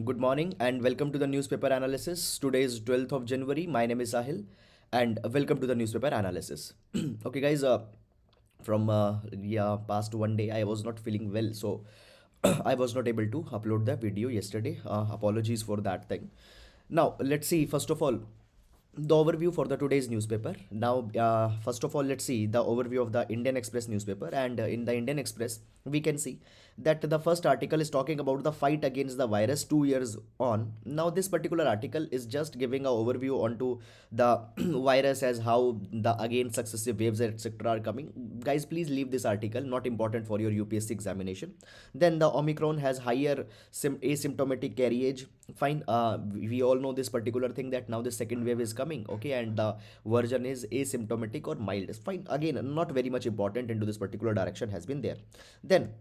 Good morning and welcome to the newspaper analysis. Today is 12th of January. My name is Sahil and welcome to the newspaper analysis. Okay, guys, from past one day I was not feeling well, so I was not able to upload the video yesterday. Apologies for that thing. Now, let's see, first of all, the overview for the today's newspaper. Now, first of all, let's see the overview of the Indian Express newspaper. And in the Indian Express, we can see that the first article is talking about the fight against the virus 2 years on. Now, this particular article is just giving a overview onto the virus, as how the again successive waves etc are coming. Guys, please leave this article, not important for your UPSC examination. Then the Omicron has higher asymptomatic carriage. Fine, we all know this particular thing, that now the second wave is coming, okay, and the version is asymptomatic or mild. Fine, again, not very much important into this particular direction has been there. Then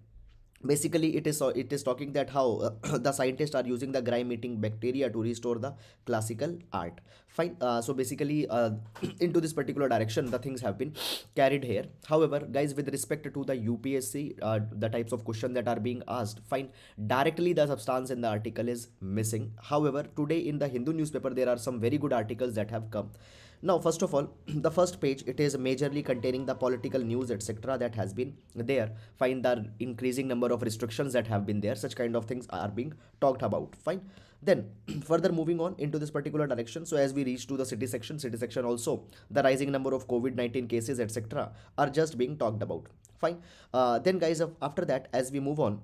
basically it is talking that how the scientists are using the grime eating bacteria to restore the classical art. Fine, so basically into this particular direction the things have been carried here. However, guys, with respect to the UPSC, the types of question that are being asked, fine, directly the substance in the article is missing. However, today in the Hindu newspaper there are some very good articles that have come. Now, first of all, the first page, it is majorly containing the political news etc that has been there. Find the increasing number of restrictions that have been there, such kind of things are being talked about. Fine. Then further moving on into this particular direction, so as we reach to the city section also, the rising number of COVID-19 cases etc are just being talked about. Fine. Then guys, after that, as we move on,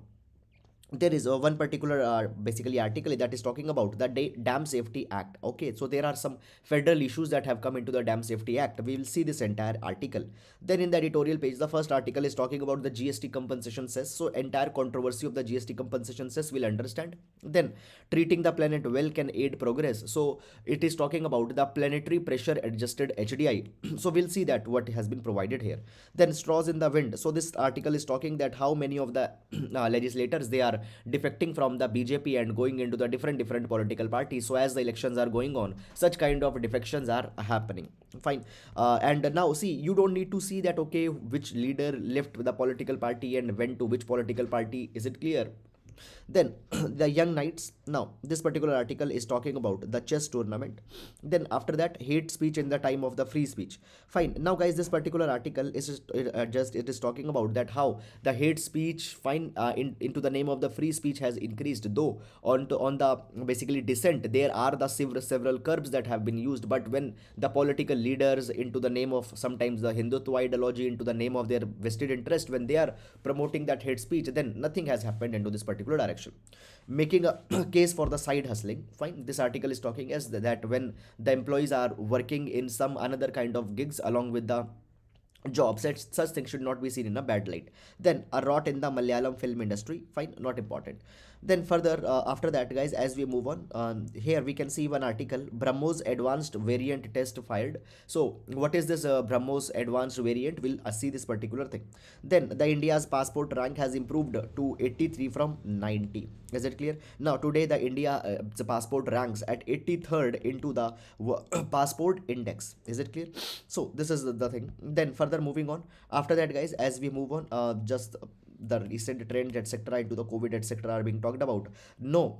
there is one particular basically article that is talking about the dam safety act. Okay, so there are some federal issues that have come into the dam safety act. We will see this entire article. Then in the editorial page, the first article is talking about the GST compensation cess, so entire controversy of the GST compensation cess we'll understand. Then treating the planet well can aid progress, so it is talking about the planetary pressure adjusted HDI. So we'll see that what has been provided here. Then straws in the wind, so this article is talking that how many of the legislators, they are defecting from the BJP and going into the different political parties. So as the elections are going on, such kind of defections are happening. Fine. And now see, you don't need to see that okay, which leader left the political party and went to which political party. Is it clear? Then the young knights. Now this particular article is talking about the chess tournament. Then after that, hate speech in the time of the free speech. Fine. Now guys, this particular article is just it is talking about that how the hate speech, fine, into the name of the free speech has increased, though on the basically dissent there are the several curbs that have been used. But when the political leaders, into the name of sometimes the Hindutva ideology, into the name of their vested interest, when they are promoting that hate speech, then nothing has happened into this particular direction. Making a case for the side hustling. Fine, this article is talking as that when the employees are working in some another kind of gigs along with the jobs, such things should not be seen in a bad light. Then a rot in the Malayalam film industry. Fine, not important. Then further, after that, guys, as we move on, here we can see one article, Brahmos advanced variant test fired. So what is this Brahmos advanced variant? We'll see this particular thing. Then the India's passport rank has improved to 83 from 90. Is it clear? Now today the the passport ranks at 83rd into the passport index. Is it clear? So this is the thing. Then further moving on, after that, guys, as we move on, just the recent trends etc into the COVID etc are being talked about. No,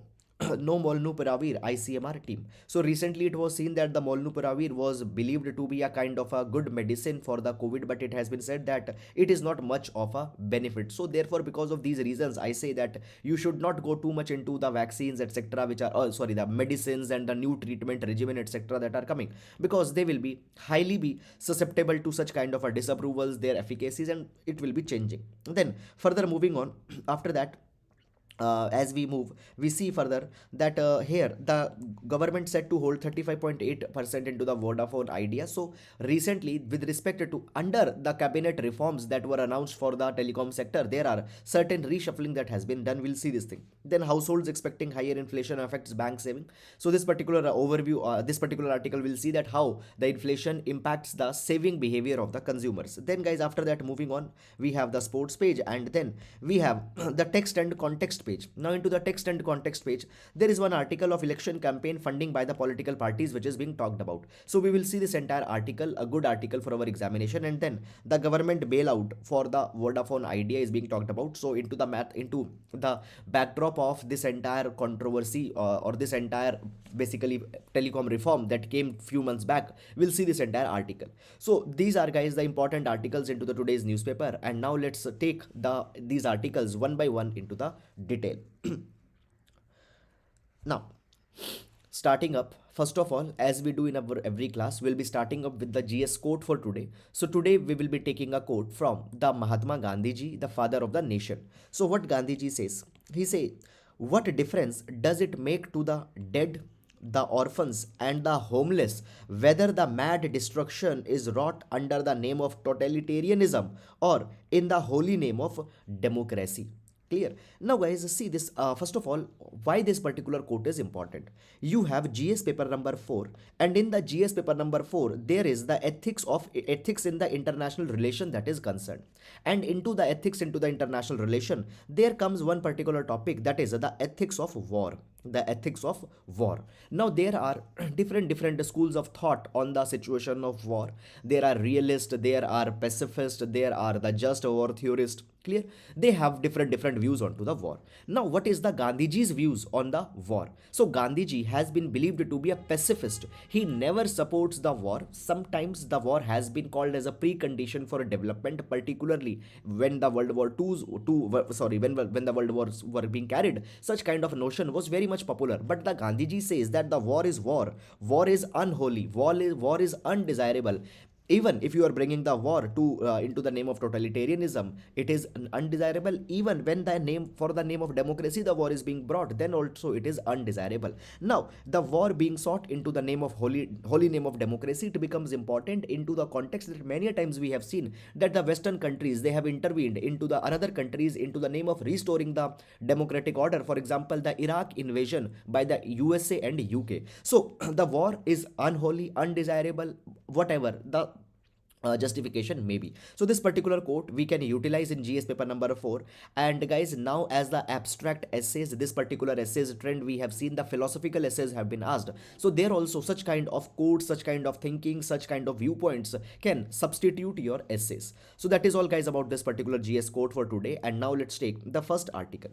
no Molnupiravir ICMR team. So recently it was seen that the Molnupiravir was believed to be a kind of a good medicine for the COVID, but it has been said that it is not much of a benefit. So therefore, because of these reasons, I say that you should not go too much into the vaccines etc which are, oh sorry, the medicines and the new treatment regimen etc that are coming, because they will be highly be susceptible to such kind of a disapprovals, their efficacies, and it will be changing. Then further moving on, after that, as we move, we see further that here the government set to hold 35.8% into the Vodafone Idea. So recently, with respect to under the cabinet reforms that were announced for the telecom sector, there are certain reshuffling that has been done. We'll see this thing. Then households expecting higher inflation affects bank saving. So this particular overview, this particular article will see that how the inflation impacts the saving behavior of the consumers. Then guys, after that, moving on, we have the sports page, and then we have the text and context context page. Now into the text and context page, there is one article of election campaign funding by the political parties which is being talked about. So we will see this entire article, a good article for our examination, and then the government bailout for the Vodafone Idea is being talked about. So into the backdrop of this entire controversy or this entire basically telecom reform that came few months back, we'll see this entire article. So these are, guys, the important articles into the today's newspaper, and now let's take these articles one by one into the detail. Now, starting up, first of all, as we do in our every class, we'll be starting up with the GS quote for today. So today we will be taking a quote from the Mahatma Gandhi ji, the father of the nation. So what Gandhi ji says, he say, what difference does it make to the dead, the orphans and the homeless whether the mad destruction is wrought under the name of totalitarianism or in the holy name of democracy? Clear? Now guys, see this, first of all, why this particular quote is important. You have GS paper number 4, and in the GS paper number 4 there is the ethics in the international relation that is concerned, and into the ethics into the international relation there comes one particular topic, that is the ethics of war. The ethics of war. Now there are different schools of thought on the situation of war. There are realists, there are pacifists, there are the just war theorists. Clear? They have different views onto the war. Now what is the Gandhiji's views on the war? So Gandhiji has been believed to be a pacifist. He never supports the war. Sometimes the war has been called as a precondition for development, particularly when the when the world wars were being carried. Such kind of notion was very much popular. But the Gandhiji says that the war is war. War is unholy. War is undesirable. Even if you are bringing the war to into the name of totalitarianism, it is undesirable. Even when the name of democracy the war is being brought, then also it is undesirable. Now the war being sought into the name of holy name of democracy, it becomes important into the context that many times we have seen that the western countries, they have intervened into the another countries into the name of restoring the democratic order. For example, the Iraq invasion by the USA and UK. So the war is unholy, undesirable, whatever the justification may be. So this particular quote we can utilize in GS paper number 4. And guys, now as the abstract essays, this particular essays trend, we have seen the philosophical essays have been asked. So there also such kind of quotes, such kind of thinking, such kind of viewpoints can substitute your essays. So that is all, guys, about this particular GS quote for today. And now let's take the first article.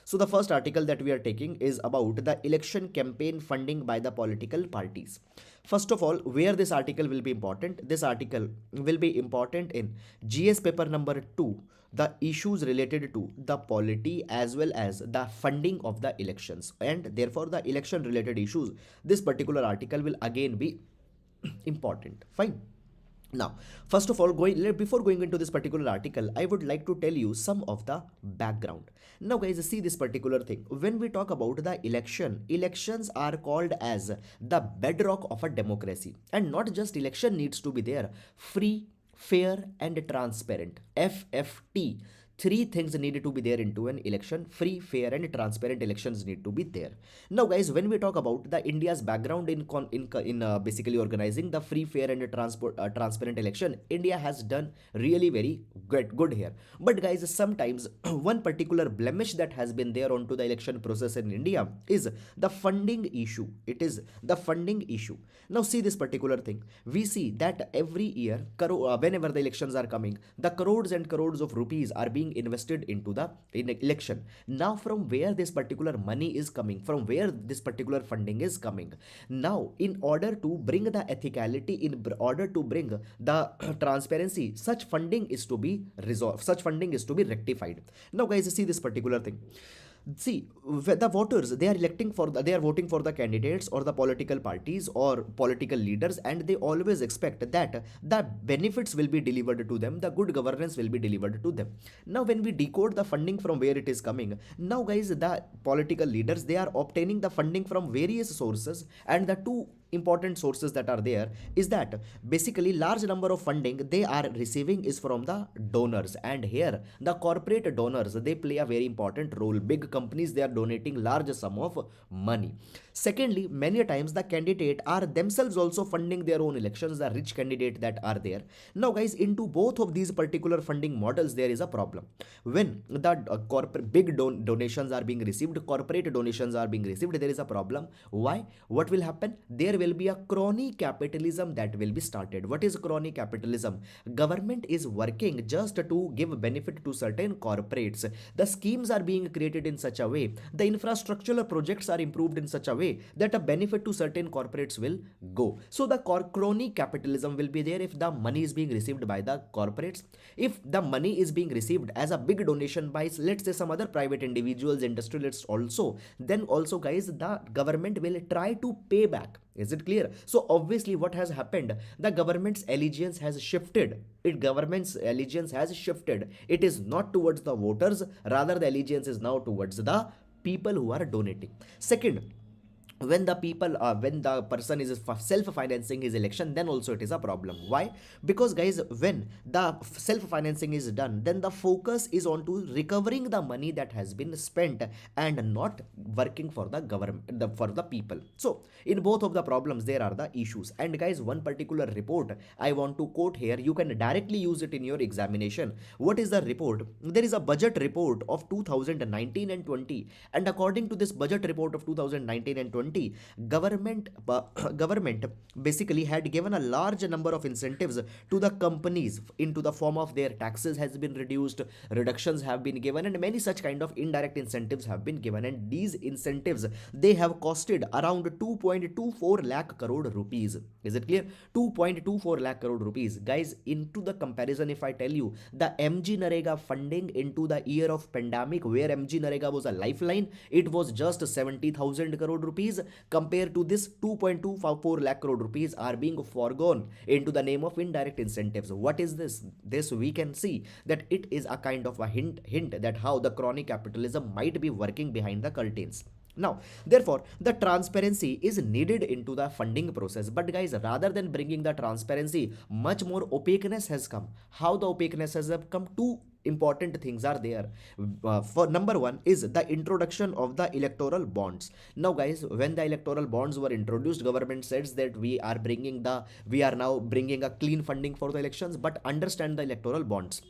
So the first article that we are taking is about the election campaign funding by the political parties. First of all, where this article will be important, this article will be important in GS paper number 2, the issues related to the polity as well as the funding of the elections, and therefore the election related issues. This particular article will again be important. Fine. Now, first of all, before going into this particular article, I would like to tell you some of the background. Now, guys, see this particular thing. When we talk about the elections are called as the bedrock of a democracy. And not just election needs to be there. Free, fair and transparent. FFT. Three things needed to be there into an election. Free, fair and transparent elections need to be there. Now guys, when we talk about the India's background in basically organizing the free, fair and transparent election, India has done really very good here. But guys, sometimes one particular blemish that has been there onto the election process in India is the funding issue. It is the funding issue. Now see this particular thing. We see that every year, whenever the elections are coming, the crores and crores of rupees are being invested into the election. Now from where this particular money is coming, from where this particular funding is coming, now in order to bring the ethicality, in order to bring the transparency, such funding is to be resolved, such funding is to be rectified. Now guys, see this particular thing. See, the voters, they are voting for the candidates or the political parties or political leaders, and they always expect that the benefits will be delivered to them, the good governance will be delivered to them. Now when we decode the funding from where it is coming, now guys, the political leaders, they are obtaining the funding from various sources, and the two important sources that are there is that basically large number of funding they are receiving is from the donors, and here the corporate donors they play a very important role. Big companies they are donating large sum of money. Secondly, many times the candidate are themselves also funding their own elections, the rich candidate that are there. Now guys, into both of these particular funding models there is a problem. When the corporate big donations are being received, corporate donations are being received, there is a problem. Why? What will happen? There will be a crony capitalism that will be started. What is crony capitalism? Government is working just to give benefit to certain corporates. The schemes are being created in such a way, the infrastructural projects are improved in such a way that a benefit to certain corporates will go. So the crony capitalism will be there if the money is being received by the corporates. If the money is being received as a big donation by, let's say, some other private individuals, industrialists also, then also guys the government will try to pay back. Is it clear? So obviously what has happened, the government's allegiance has shifted. It is not towards the voters, rather the allegiance is now towards the people who are donating. Second, when the person is self-financing his election, then also it is a problem. Why? Because guys, when the self-financing is done, then the focus is on to recovering the money that has been spent and not working for the government, for the people. So in both of the problems there are the issues. And guys, one particular report I want to quote here, you can directly use it in your examination. What is the report? There is a budget report of 2019 and 20, and according to this budget report of 2019 and 20, government government basically had given a large number of incentives to the companies into the form of their taxes has been reduced, reductions have been given, and many such kind of indirect incentives have been given. And these incentives they have costed around 2.24 lakh crore rupees. Is it clear? 2.24 lakh crore rupees. Guys, into the comparison, if I tell you the MG Narega funding into the year of pandemic, where MG Narega was a lifeline, it was just 70,000 crore rupees. Compared to this 2.24 lakh crore rupees are being foregone into the name of indirect incentives. What is this? This we can see that it is a kind of a hint that how the crony capitalism might be working behind the curtains. Now, therefore, the transparency is needed into the funding process. But guys, rather than bringing the transparency, much more opaqueness has come. How the opaqueness has come? Two important things are there. For number one is the introduction of the electoral bonds. Now guys, when the electoral bonds were introduced, government says that we are now bringing a clean funding for the elections. But understand the electoral bonds.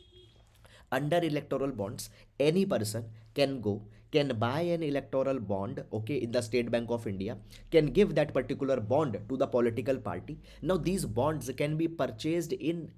Under electoral bonds, any person can buy an electoral bond, okay, in the State Bank of India, can give that particular bond to the political party. Now these bonds can be purchased in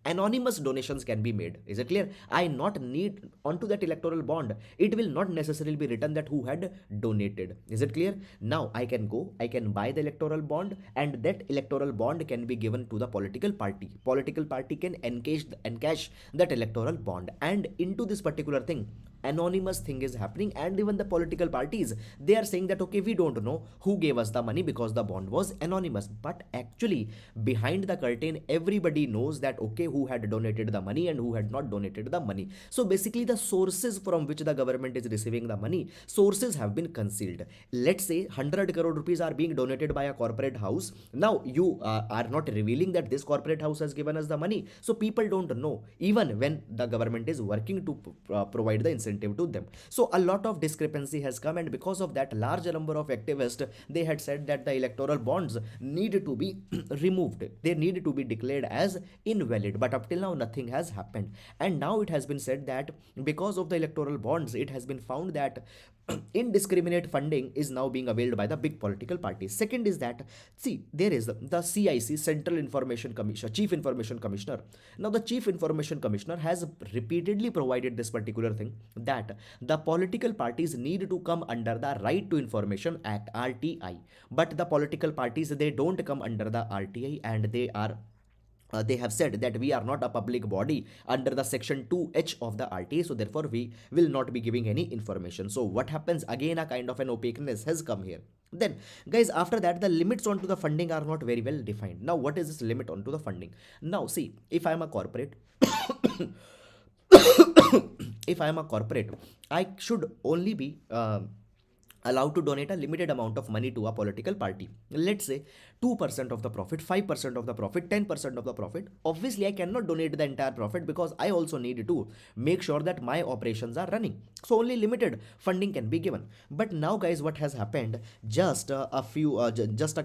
anonymous donations can be made. Is it clear? I not need onto that electoral bond, it will not necessarily be written that who had donated. Is it clear? Now I can buy the electoral bond, and that electoral bond can be given to the political party can encash that electoral bond. And into this particular thing, anonymous thing is happening, and even the political parties they are saying that okay, we don't know who gave us the money because the bond was anonymous. But actually behind the curtain everybody knows that okay, who had donated the money and who had not donated the money. So basically the sources from which the government is receiving the money, sources have been concealed. Let's say 100 crore rupees are being donated by a corporate house. Now you are not revealing that this corporate house has given us the money, so people don't know even when the government is working to provide the incentive to them. So a lot of discrepancy has come, and because of that, large number of activists they had said that the electoral bonds needed to be removed, they needed to be declared as invalid. But up till now nothing has happened, and now it has been said that because of the electoral bonds it has been found that indiscriminate funding is now being availed by the big political parties. Second is that, see, there is the CIC, Central Information Commission, Chief Information Commissioner. Now the Chief Information Commissioner has repeatedly provided this particular thing, that the political parties need to come under the Right to Information Act, RTI. But the political parties they don't come under the RTI, and they have said that we are not a public body under the section 2H of the RTA, so therefore we will not be giving any information. So what happens? Again, a kind of an opaqueness has come here. Then guys, after that, the limits onto the funding are not very well defined. Now what is this limit onto the funding? Now see, if I am a corporate if I am a corporate, I should only be allowed to donate a limited amount of money to a political party. Let's say 2% of the profit, 5% of the profit, 10% of the profit. Obviously, I cannot donate the entire profit because I also need to make sure that my operations are running. So only limited funding can be given. But now, guys, what has happened? Just a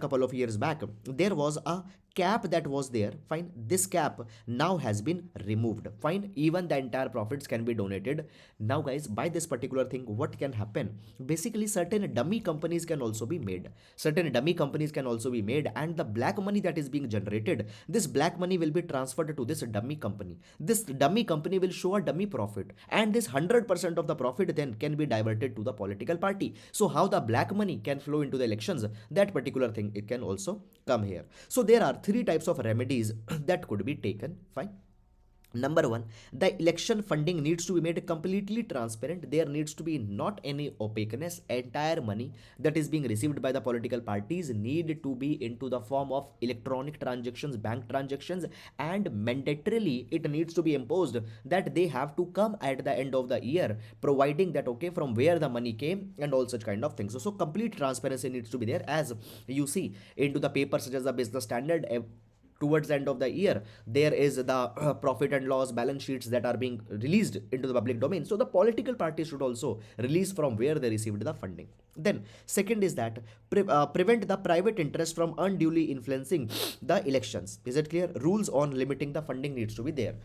couple of years back, there was a cap that was there. Fine, this cap now has been removed. Fine, even the entire profits can be donated. Now, guys, by this particular thing, what can happen? Basically, certain dummy companies can also be made. Certain dummy companies can also be made, and the black money that is being generated, this black money will be transferred to this dummy company. This dummy company will show a dummy profit, and this 100% of the profit then can be diverted to the political party. So how the black money can flow into the elections, that particular thing, it can also come here. So there are three types of remedies that could be taken. Fine. Number one, the election funding needs to be made completely transparent. There needs to be not any opaqueness. Entire money that is being received by the political parties need to be into the form of electronic transactions, bank transactions, and mandatorily it needs to be imposed that they have to come at the end of the year, providing that okay, from where the money came and all such kind of things. So complete transparency needs to be there, as you see into the papers such as the business standard. Towards the end of the year, there is the profit and loss balance sheets that are being released into the public domain. So the political parties should also release from where they received the funding. Then second is that prevent the private interest from unduly influencing the elections. Is it clear? Rules on limiting the funding needs to be there.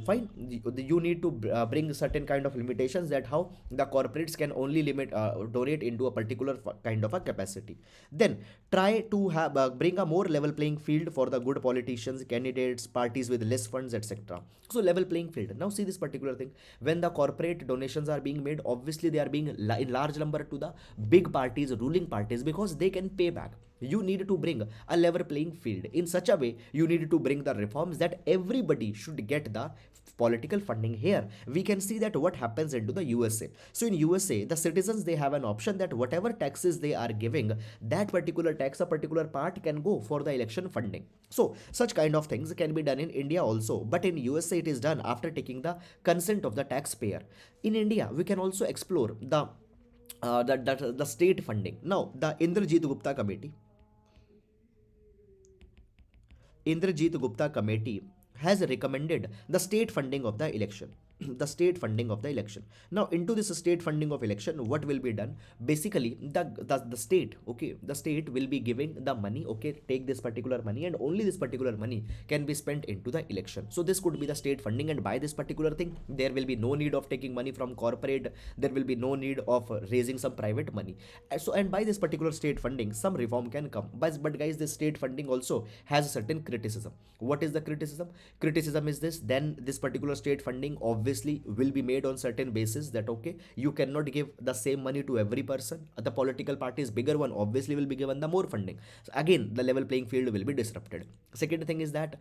Fine, you need to bring certain kind of limitations, that how the corporates can only limit donate into a particular kind of a capacity. Then try to have bring a more level playing field for the good politicians, candidates, parties with less funds, etc. So level playing field. Now see this particular thing, when the corporate donations are being made, obviously they are being in large number to the big parties, ruling parties, because they can pay back. You need to bring a level playing field. In such a way, you need to bring the reforms that everybody should get the political funding. Here we can see that what happens into the USA. So in USA, the citizens, they have an option that whatever taxes they are giving, that particular tax, a particular part can go for the election funding. So such kind of things can be done in India also, but in USA it is done after taking the consent of the taxpayer. In India, we can also explore the state funding. Now the Indrajit Gupta committee has recommended the state funding of the election. The state funding of the election. Now, into this state funding of election, what will be done? Basically, the state, okay, the state will be giving the money, okay, take this particular money, and only this particular money can be spent into the election. So this could be the state funding, and by this particular thing, there will be no need of taking money from corporate. There will be no need of raising some private money. And by this particular state funding, some reform can come. But guys, this state funding also has a certain criticism. What is the criticism? Criticism is this: then this particular state funding obviously will be made on certain basis, that okay, you cannot give the same money to every person. The political parties, bigger one, obviously will be given the more funding. So again, the level playing field will be disrupted. Second thing is that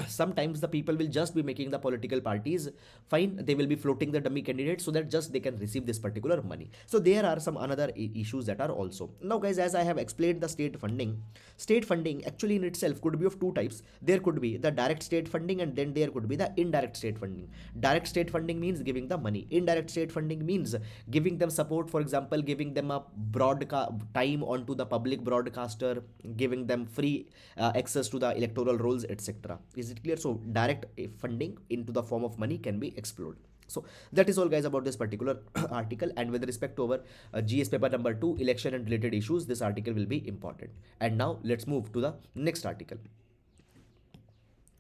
sometimes the people will just be making the political parties fine, they will be floating the dummy candidates so that just they can receive this particular money. So there are some another issues that are also. Now guys, as I have explained the state funding actually in itself could be of two types. There could be the direct state funding, and then there could be the indirect state funding. Direct state funding means giving the money. Indirect state funding means giving them support, for example, giving them a broadcast time onto the public broadcaster, giving them free access to the electoral rolls, etc. Is it clear? So direct funding into the form of money can be explored. So that is all guys about this particular article. And with respect to our GS paper number 2, election and related issues, this article will be important. And now let's move to the next article.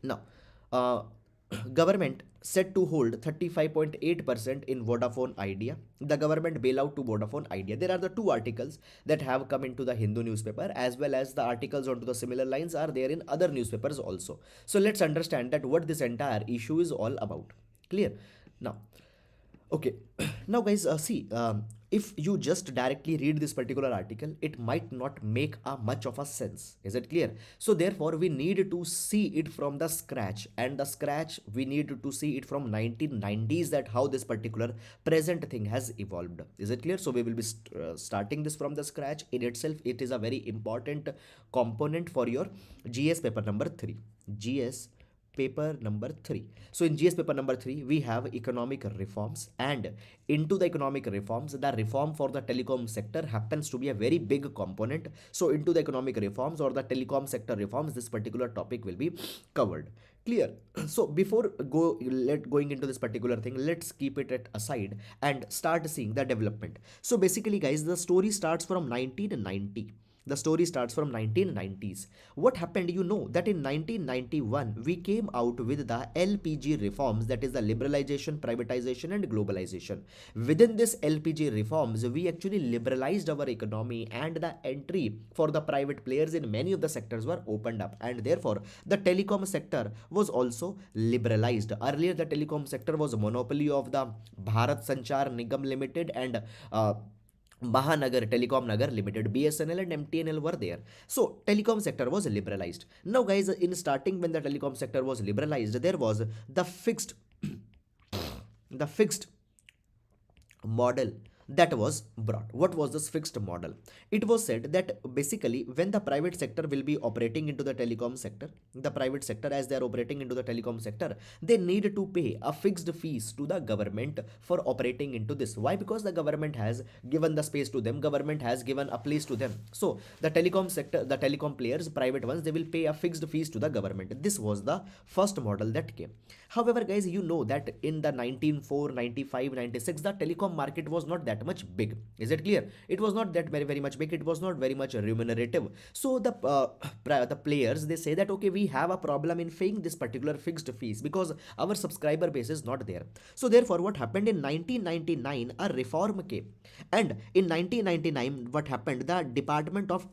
Now, government set to hold 35.8% in Vodafone Idea. The government bailout to Vodafone Idea. There are the two articles that have come into the Hindu newspaper, as well as the articles onto the similar lines are there in other newspapers also. So let's understand that what this entire issue is all about. Clear? Now, okay. Now guys, see, if you just directly read this particular article, it might not make a much of a sense. Is it clear? So therefore, we need to see it from the scratch, and the scratch we need to see it from 1990s, that how this particular present thing has evolved. Is it clear? So we will be starting this from the scratch. In itself, it is a very important component for your GS paper number 3. GS paper number 3. So in GS paper number 3, we have economic reforms, and into the economic reforms, the reform for the telecom sector happens to be a very big component. So into the economic reforms or the telecom sector reforms, this particular topic will be covered. Clear? So before going into this particular thing, let's keep it at aside and start seeing the development. So basically, guys, the story starts from 1990. The story starts from 1990s. What happened? You know that in 1991 we came out with the LPG reforms, that is the liberalization, privatization and globalization. Within this LPG reforms, we actually liberalized our economy, and the entry for the private players in many of the sectors were opened up, and therefore the telecom sector was also liberalized. Earlier the telecom sector was a monopoly of the Bharat Sanchar Nigam Limited and Mahanagar Telecom Nagar Limited. BSNL and MTNL were there. So telecom sector was liberalized. Now guys, in starting when the telecom sector was liberalized, there was the fixed the fixed model that was brought. What was this fixed model? It was said that basically when the private sector will be operating into the telecom sector, the private sector, as they are operating into the telecom sector, they need to pay a fixed fees to the government for operating into this. Why? Because the government has given the space to them, government has given a place to them. So the telecom sector, the telecom players, private ones, they will pay a fixed fees to the government. This was the first model that came. However, guys, you know that in the 1994, 95, 96, the telecom market was not that much big. Is it clear? It was not that very much big. It was not very much remunerative. So the players, they say that okay, we have a problem in paying this particular fixed fees because our subscriber base is not there. So therefore, what happened in 1999, a reform came, and in 1999, what happened? The Department of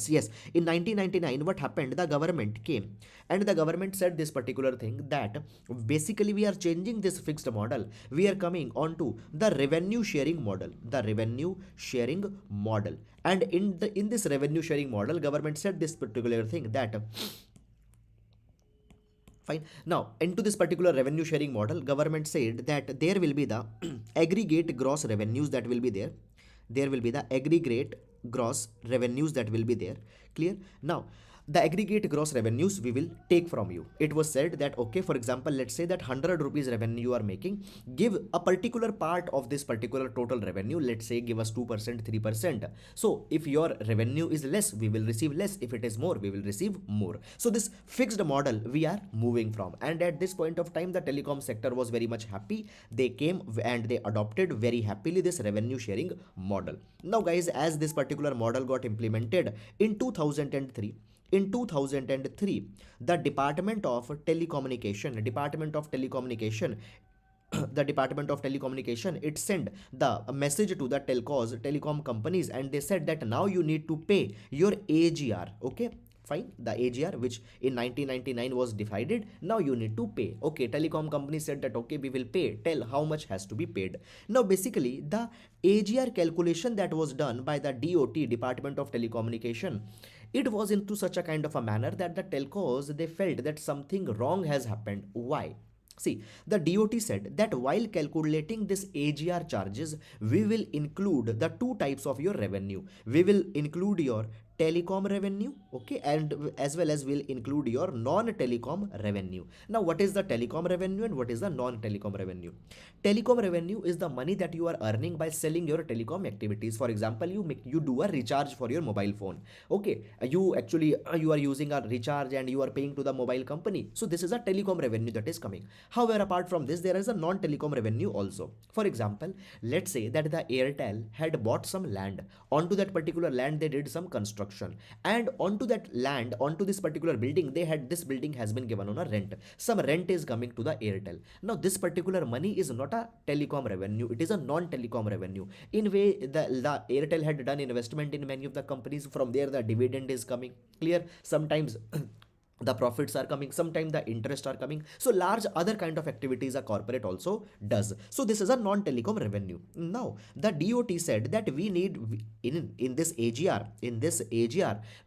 yes, in 1999, what happened? The government came and the government said this particular thing, that basically we are changing this fixed model. We are coming on to the revenue sharing model. The revenue sharing model. And in this revenue sharing model, government said this particular thing, that fine. Now, into this particular revenue sharing model, government said that there will be the aggregate gross revenues that will be there. There will be the aggregate gross revenues that will be there. Clear? Now, the aggregate gross revenues we will take from you. It was said that okay, for example, let's say that 100 rupees revenue you are making, give a particular part of this particular total revenue. Let's say give us 2%, 3%. So if your revenue is less, we will receive less. If it is more, we will receive more. So this fixed model we are moving from, and at this point of time the telecom sector was very much happy. They came and they adopted very happily this revenue sharing model. Now guys, as this particular model got implemented in 2003, the Department of Telecommunication, the Department of Telecommunication, it sent the message to the telecom companies, and they said that now you need to pay your AGR. Okay, fine. The AGR, which in 1999 was divided, now you need to pay. Okay, telecom company said that okay, we will pay. Tell how much has to be paid. Now basically the AGR calculation that was done by the DOT, Department of Telecommunication, it was into such a kind of a manner that the telcos, they felt that something wrong has happened. Why? See, the DOT said that while calculating this AGR charges, we will include the two types of your revenue. We will include your telecom revenue, okay, and as well as will include your non-telecom revenue. Now, what is the telecom revenue and what is the non-telecom revenue? Telecom revenue is the money that you are earning by selling your telecom activities. For example, you do a recharge for your mobile phone. Okay, you actually you are using a recharge and you are paying to the mobile company. So this is a telecom revenue that is coming. However, apart from this, there is a non-telecom revenue also. For example, let's say that the Airtel had bought some land. Onto that particular land, they did some construction, and onto that land, onto this particular building, this building has been given on a rent. Some rent is coming to the Airtel. Now this particular money is not a telecom revenue, it is a non-telecom revenue. In way, the Airtel had done investment in many of the companies. From there the dividend is coming. Clear? Sometimes the profits are coming, sometimes the interest are coming. So large other kind of activities a corporate also does. So this is a non-telecom revenue. Now the DOT said that we need in this AGR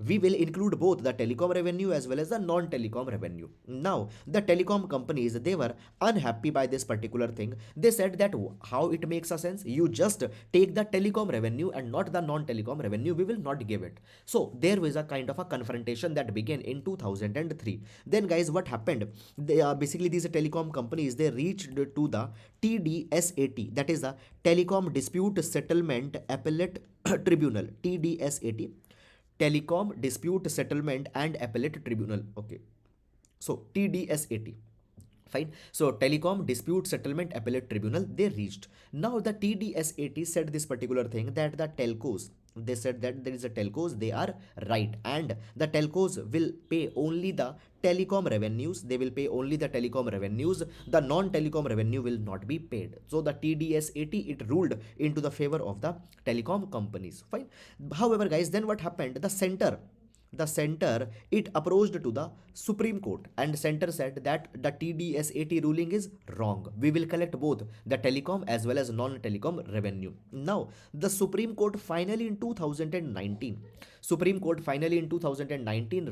we will include both the telecom revenue as well as the non-telecom revenue. Now the telecom companies, they were unhappy by this particular thing. They said that how it makes a sense, you just take the telecom revenue and not the non-telecom revenue, we will not give it. So there was a kind of a confrontation that began in 2003. 2003. Then guys, what happened? They basically these telecom companies, they reached to the TDSAT, that is the Telecom Dispute Settlement Appellate Tribunal. TDSAT, Telecom Dispute Settlement and Appellate Tribunal. Okay, so TDSAT. Fine. So Telecom Dispute Settlement Appellate Tribunal, they reached. Now the TDSAT said this particular thing, that the telcos, they said that there is a telcos, they are right, and the telcos will pay only the telecom revenues. They will pay only the telecom revenues. The non-telecom revenue will not be paid. So the TDSAT, it ruled into the favor of the telecom companies. Fine. However, guys, then what happened? The center, it approached to the Supreme Court, and center said that the TDSAT ruling is wrong. We will collect both the telecom as well as non-telecom revenue. Now the Supreme Court finally in 2019,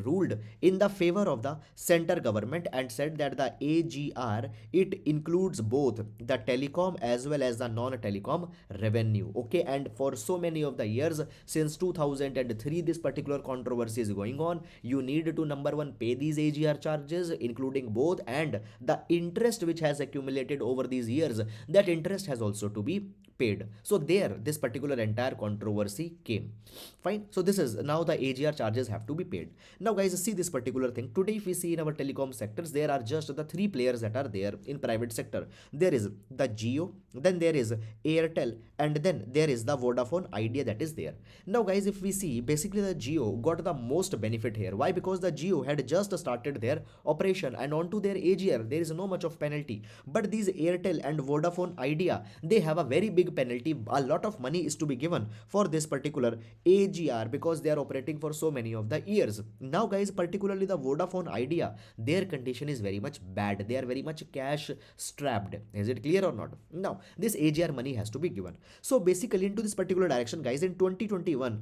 ruled in the favor of the center government and said that the AGR, it includes both the telecom as well as the non-telecom revenue. Okay, and for so many of the years since 2003, this particular controversy is going on. You need to, number one, pay these AGR charges, including both, and the interest which has accumulated over these years, that interest has also to be paid. So there, this particular entire controversy came. Fine. So this is now the AGR charges have to be paid. Now guys, see this particular thing. Today, if we see in our telecom sectors, there are just the three players that are there in private sector. There is the Jio, then there is Airtel, and then there is the Vodafone Idea that is there. Now guys, if we see, basically the Jio got the most benefit here. Why? Because the Jio had just started their operation, and onto their AGR there is no much of penalty. But these Airtel and Vodafone Idea, they have a very big penalty. A lot of money is to be given for this particular AGR because they are operating for so many of the years. Now guys, particularly the Vodafone Idea, their condition is very much bad. They are very much cash strapped. Is it clear or not? Now this AGR money has to be given. So basically into this particular direction, guys, in 2021,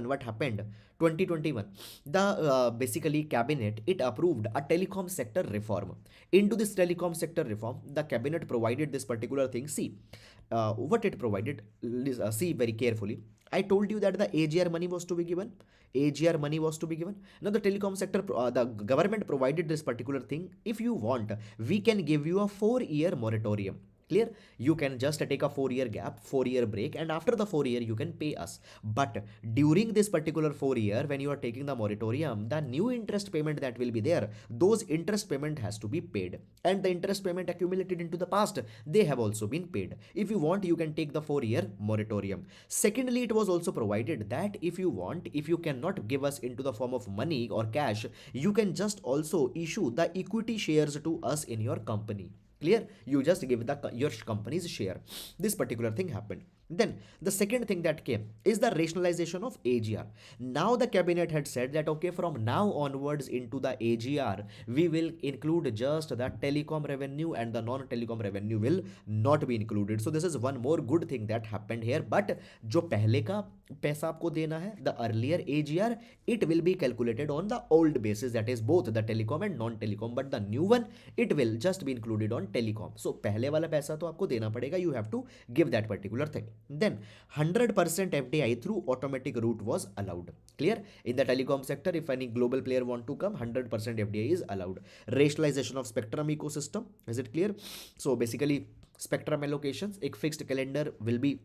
what happened? 2021, the basically cabinet, it approved a telecom sector reform. Into this telecom sector reform, the cabinet provided this particular thing. See what it provided. See very carefully. I told you that the AGR money was to be given. AGR money was to be given. Now the telecom sector, the government provided this particular thing. If you want, we can give you a 4-year moratorium. Clear? You can just take a 4-year gap, 4-year break, and after the 4 year you can pay us. But during this particular 4 year, when you are taking the moratorium, the new interest payment that will be there, those interest payment has to be paid, and the interest payment accumulated into the past, they have also been paid. If you want, you can take the 4-year moratorium. Secondly, it was also provided that if you want, if you cannot give us into the form of money or cash, you can just also issue the equity shares to us in your company. Clear? You just give your company's share. This particular thing happened. Then the second thing that came is the rationalization of AGR. Now the cabinet had said that okay, from now onwards into the AGR, we will include just the telecom revenue, and the non-telecom revenue will not be included. So this is one more good thing that happened here. But जो पहले का पैसा आपको देना है, the earlier AGR, it will be calculated on the old basis, that is both the telecom and non-telecom. But the new one, it will just be included on telecom. So पहले वाला पैसा तो आपको देना पड़ेगा. You have to give that particular thing. Then 100% FDI through automatic route was allowed. Clear? In the telecom sector, if any global player want to come, 100% FDI is allowed. Rationalization of spectrum ecosystem. Is it clear? So basically, spectrum allocations, a fixed calendar will be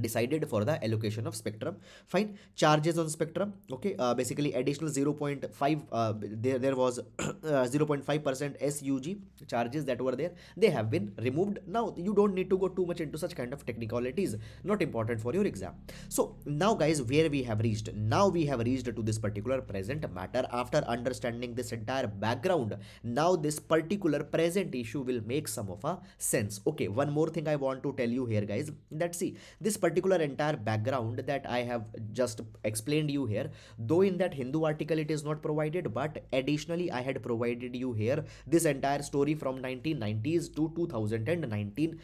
decided for the allocation of spectrum. Fine. Charges on spectrum. Okay. Basically additional 0.5 there was 0.5% SUG charges that were there. They have been removed. Now you don't need to go too much into such kind of technicalities. Not important for your exam. So now guys, where we have reached? Now we have reached to this particular present matter. After understanding this entire background, now this particular present issue will make some of a sense. Okay. One more thing I want to tell you here, guys. That see this particular entire background that I have just explained you here, though in that Hindu article it is not provided, but additionally I had provided you here this entire story from 1990s to 2019.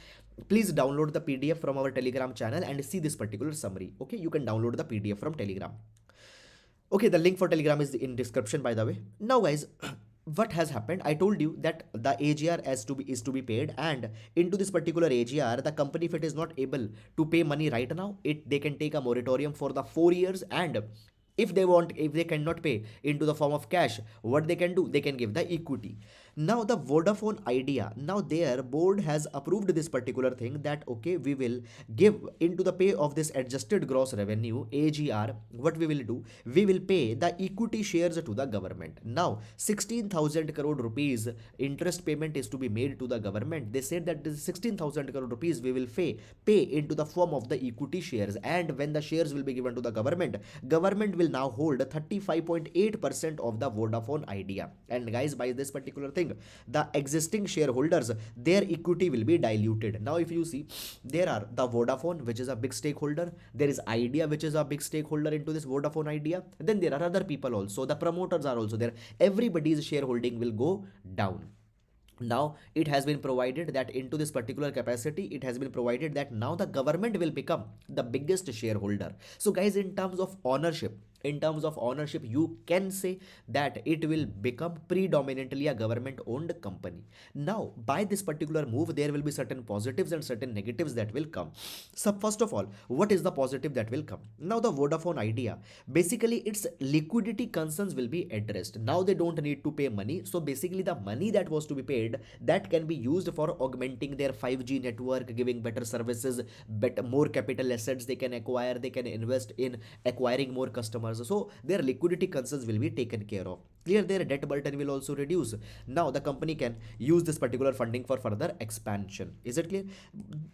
Please download the PDF from our Telegram channel and see this particular summary. Okay, you can download the PDF from Telegram. Okay, the link for Telegram is in description, by the way. Now guys, what has happened? I told you that the AGR is to be paid, and into this particular AGR, the company, if it is not able to pay money right now, they can take a moratorium for the 4 years, and If they want, if they cannot pay into the form of cash, what they can do, they can give the equity. Now the Vodafone Idea, now their board has approved this particular thing, that okay, we will give into the pay of this adjusted gross revenue AGR, what we will do, we will pay the equity shares to the government. Now 16,000 crore rupees interest payment is to be made to the government. They said that this 16,000 crore rupees we will pay into the form of the equity shares, and when the shares will be given to the government will now hold 35.8% of the Vodafone Idea. And guys, by this particular thing, the existing shareholders, their equity will be diluted. Now if you see, there are the Vodafone, which is a big stakeholder, there is Idea, which is a big stakeholder into this Vodafone Idea, then there are other people also, the promoters are also there, everybody's shareholding will go down. Now it has been provided that into this particular capacity, it has been provided that now the government will become the biggest shareholder. So guys, in terms of ownership, you can say that it will become predominantly a government owned company. Now by this particular move, there will be certain positives and certain negatives that will come. So first of all, what is the positive that will come? Now the Vodafone Idea, basically its liquidity concerns will be addressed. Now they don't need to pay money, so basically the money that was to be paid, that can be used for augmenting their 5G network, giving better services, better, more capital assets they can acquire, they can invest in acquiring more customers. So their liquidity concerns will be taken care of. Clear, their debt burden will also reduce. Now the company can use this particular funding for further expansion. Is it clear?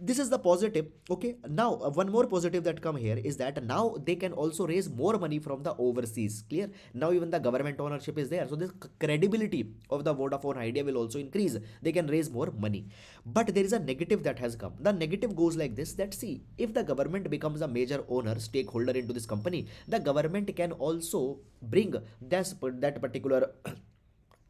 This is the positive. Okay, now one more positive that come here is that now they can also raise more money from the overseas. Clear, now even the government ownership is there, so this credibility of the Vodafone Idea will also increase. They can raise more money. But there is a negative that has come. The negative goes like this, that see, if the government becomes a major owner, stakeholder into this company, the government can also bring that particular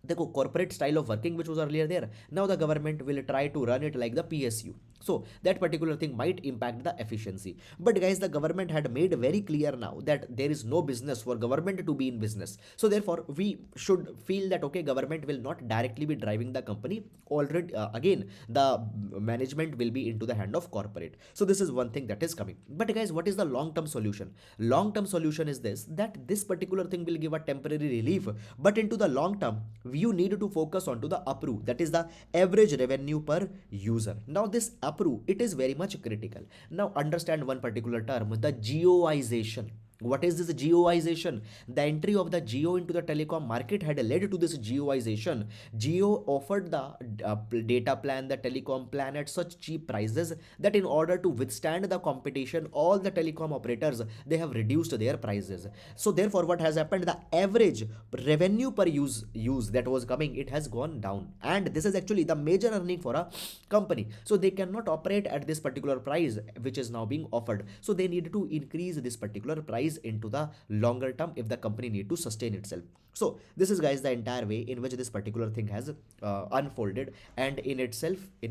the corporate style of working which was earlier there. Now the government will try to run it like the PSU. So that particular thing might impact the efficiency. But guys, the government had made very clear now that there is no business for government to be in business. So therefore, we should feel that okay, government will not directly be driving the company. Already, again, the management will be into the hand of corporate. So this is one thing that is coming. But guys, what is the long-term solution? Long-term solution is this, that this particular thing will give a temporary relief, but into the long term, you need to focus on to the APRU, that is the average revenue per user. Now this APRU, it is very much critical. Now understand one particular term, the geoization. What is this geoization? The entry of the geo into the telecom market had led to this geoization. Geo offered the data plan, the telecom plan at such cheap prices that in order to withstand the competition, all the telecom operators, they have reduced their prices. So therefore, what has happened? The average revenue per use that was coming, it has gone down, and this is actually the major earning for a company. So they cannot operate at this particular price which is now being offered. So they need to increase this particular price into the longer term if the company need to sustain itself. So this is guys the entire way in which this particular thing has unfolded, and in itself the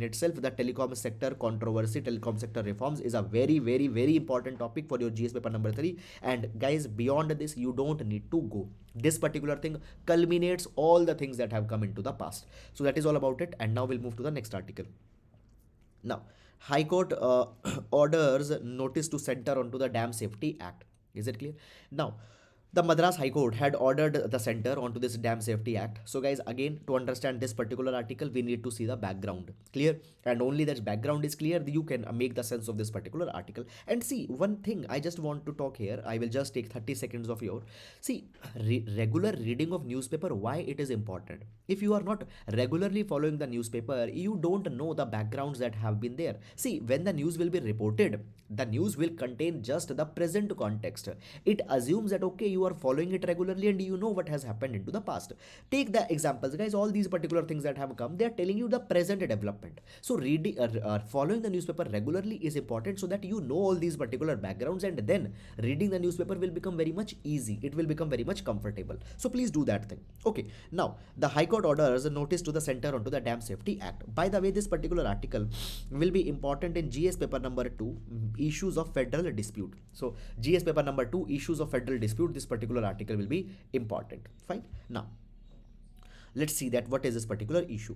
telecom sector controversy, telecom sector reforms is a very very very important topic for your GS paper number 3. And guys, beyond this you don't need to go. This particular thing culminates all the things that have come into the past. So that is all about it, and now we'll move to the next article. Now High Court orders notice to center onto the Dam Safety Act. Is it clear? Now, the Madras High Court had ordered the center onto this Dam Safety Act. So guys, again, to understand this particular article, we need to see the background. Clear? And only that background is clear, you can make the sense of this particular article. And see, one thing I just want to talk here, I will just take 30 seconds of your. See, regular reading of newspaper, why it is important. If you are not regularly following the newspaper, you don't know the backgrounds that have been there. See, when the news will be reported, the news will contain just the present context. It assumes that okay, you are following it regularly and you know what has happened into the past. Take the examples, guys. All these particular things that have come, they are telling you the present development. So reading following the newspaper regularly is important, so that you know all these particular backgrounds, and then reading the newspaper will become very much easy. It will become very much comfortable. So please do that thing. Okay, now the High Court orders a notice to the center onto the Dam Safety Act. By the way, this particular article will be important in GS paper number 2, issues of federal dispute. So GS paper number 2, issues of federal dispute, this particular article will be important. Fine. Now let's see that what is this particular issue.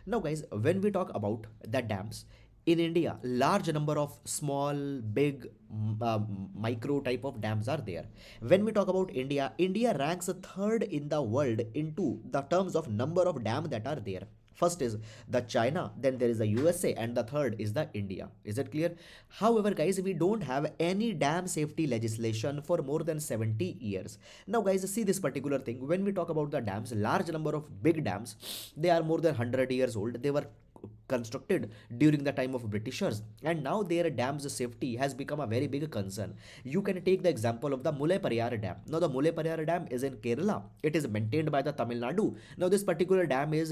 Now guys, when we talk about the dams, in India, large number of small, big, micro type of dams are there. When we talk about India, India ranks third in the world into the terms of number of dams that are there. First is the China, then there is the USA, and the third is the India. Is it clear? However, guys, we don't have any dam safety legislation for more than 70 years. Now, guys, see this particular thing. When we talk about the dams, large number of big dams, they are more than 100 years old. They were constructed during the time of Britishers, and now their dams safety has become a very big concern. You can take the example of the Mullaiparaiyar Dam. Now the Mullaiparaiyar Dam is in Kerala. It is maintained by the Tamil Nadu. Now this particular dam is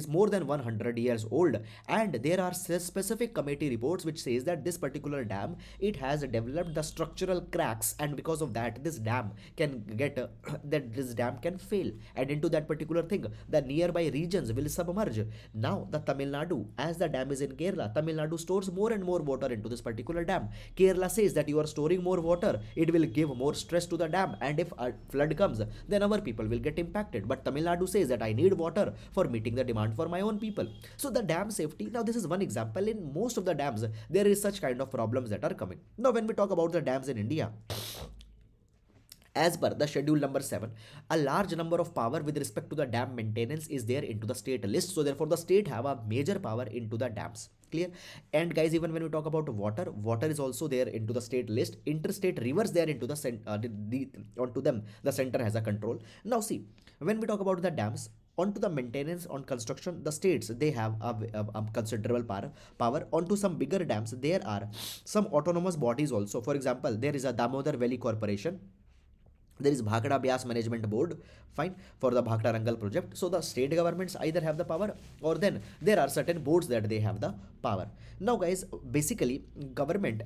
more than 100 years old, and there are specific committee reports which says that this particular dam, it has developed the structural cracks, and because of that this dam can get that this dam can fail, and into that particular thing the nearby regions will submerge. Now the Tamil Nadu, as the dam is in Kerala, Tamil Nadu stores more and more water into this particular dam. Kerala says that you are storing more water, it will give more stress to the dam, and if a flood comes, then our people will get impacted. But Tamil Nadu says that I need water for meeting the demand for my own people. So the dam safety, now this is one example. In most of the dams, there is such kind of problems that are coming. Now when we talk about the dams in India, as per the schedule number 7, a large number of power with respect to the dam maintenance is there into the state list. So therefore the state have a major power into the dams. Clear? And guys, even when we talk about water, water is also there into the state list. Interstate rivers there into the onto them the center has a control. Now see, when we talk about the dams, onto the maintenance, on construction, the states, they have a considerable power. Onto some bigger dams, there are some autonomous bodies also. For example, there is a Damodar Valley Corporation, there is Bhakra Byas Management Board, fine, for the Bhakra Rangal project. So the state governments either have the power, or then there are certain boards that they have the power. Now guys, basically government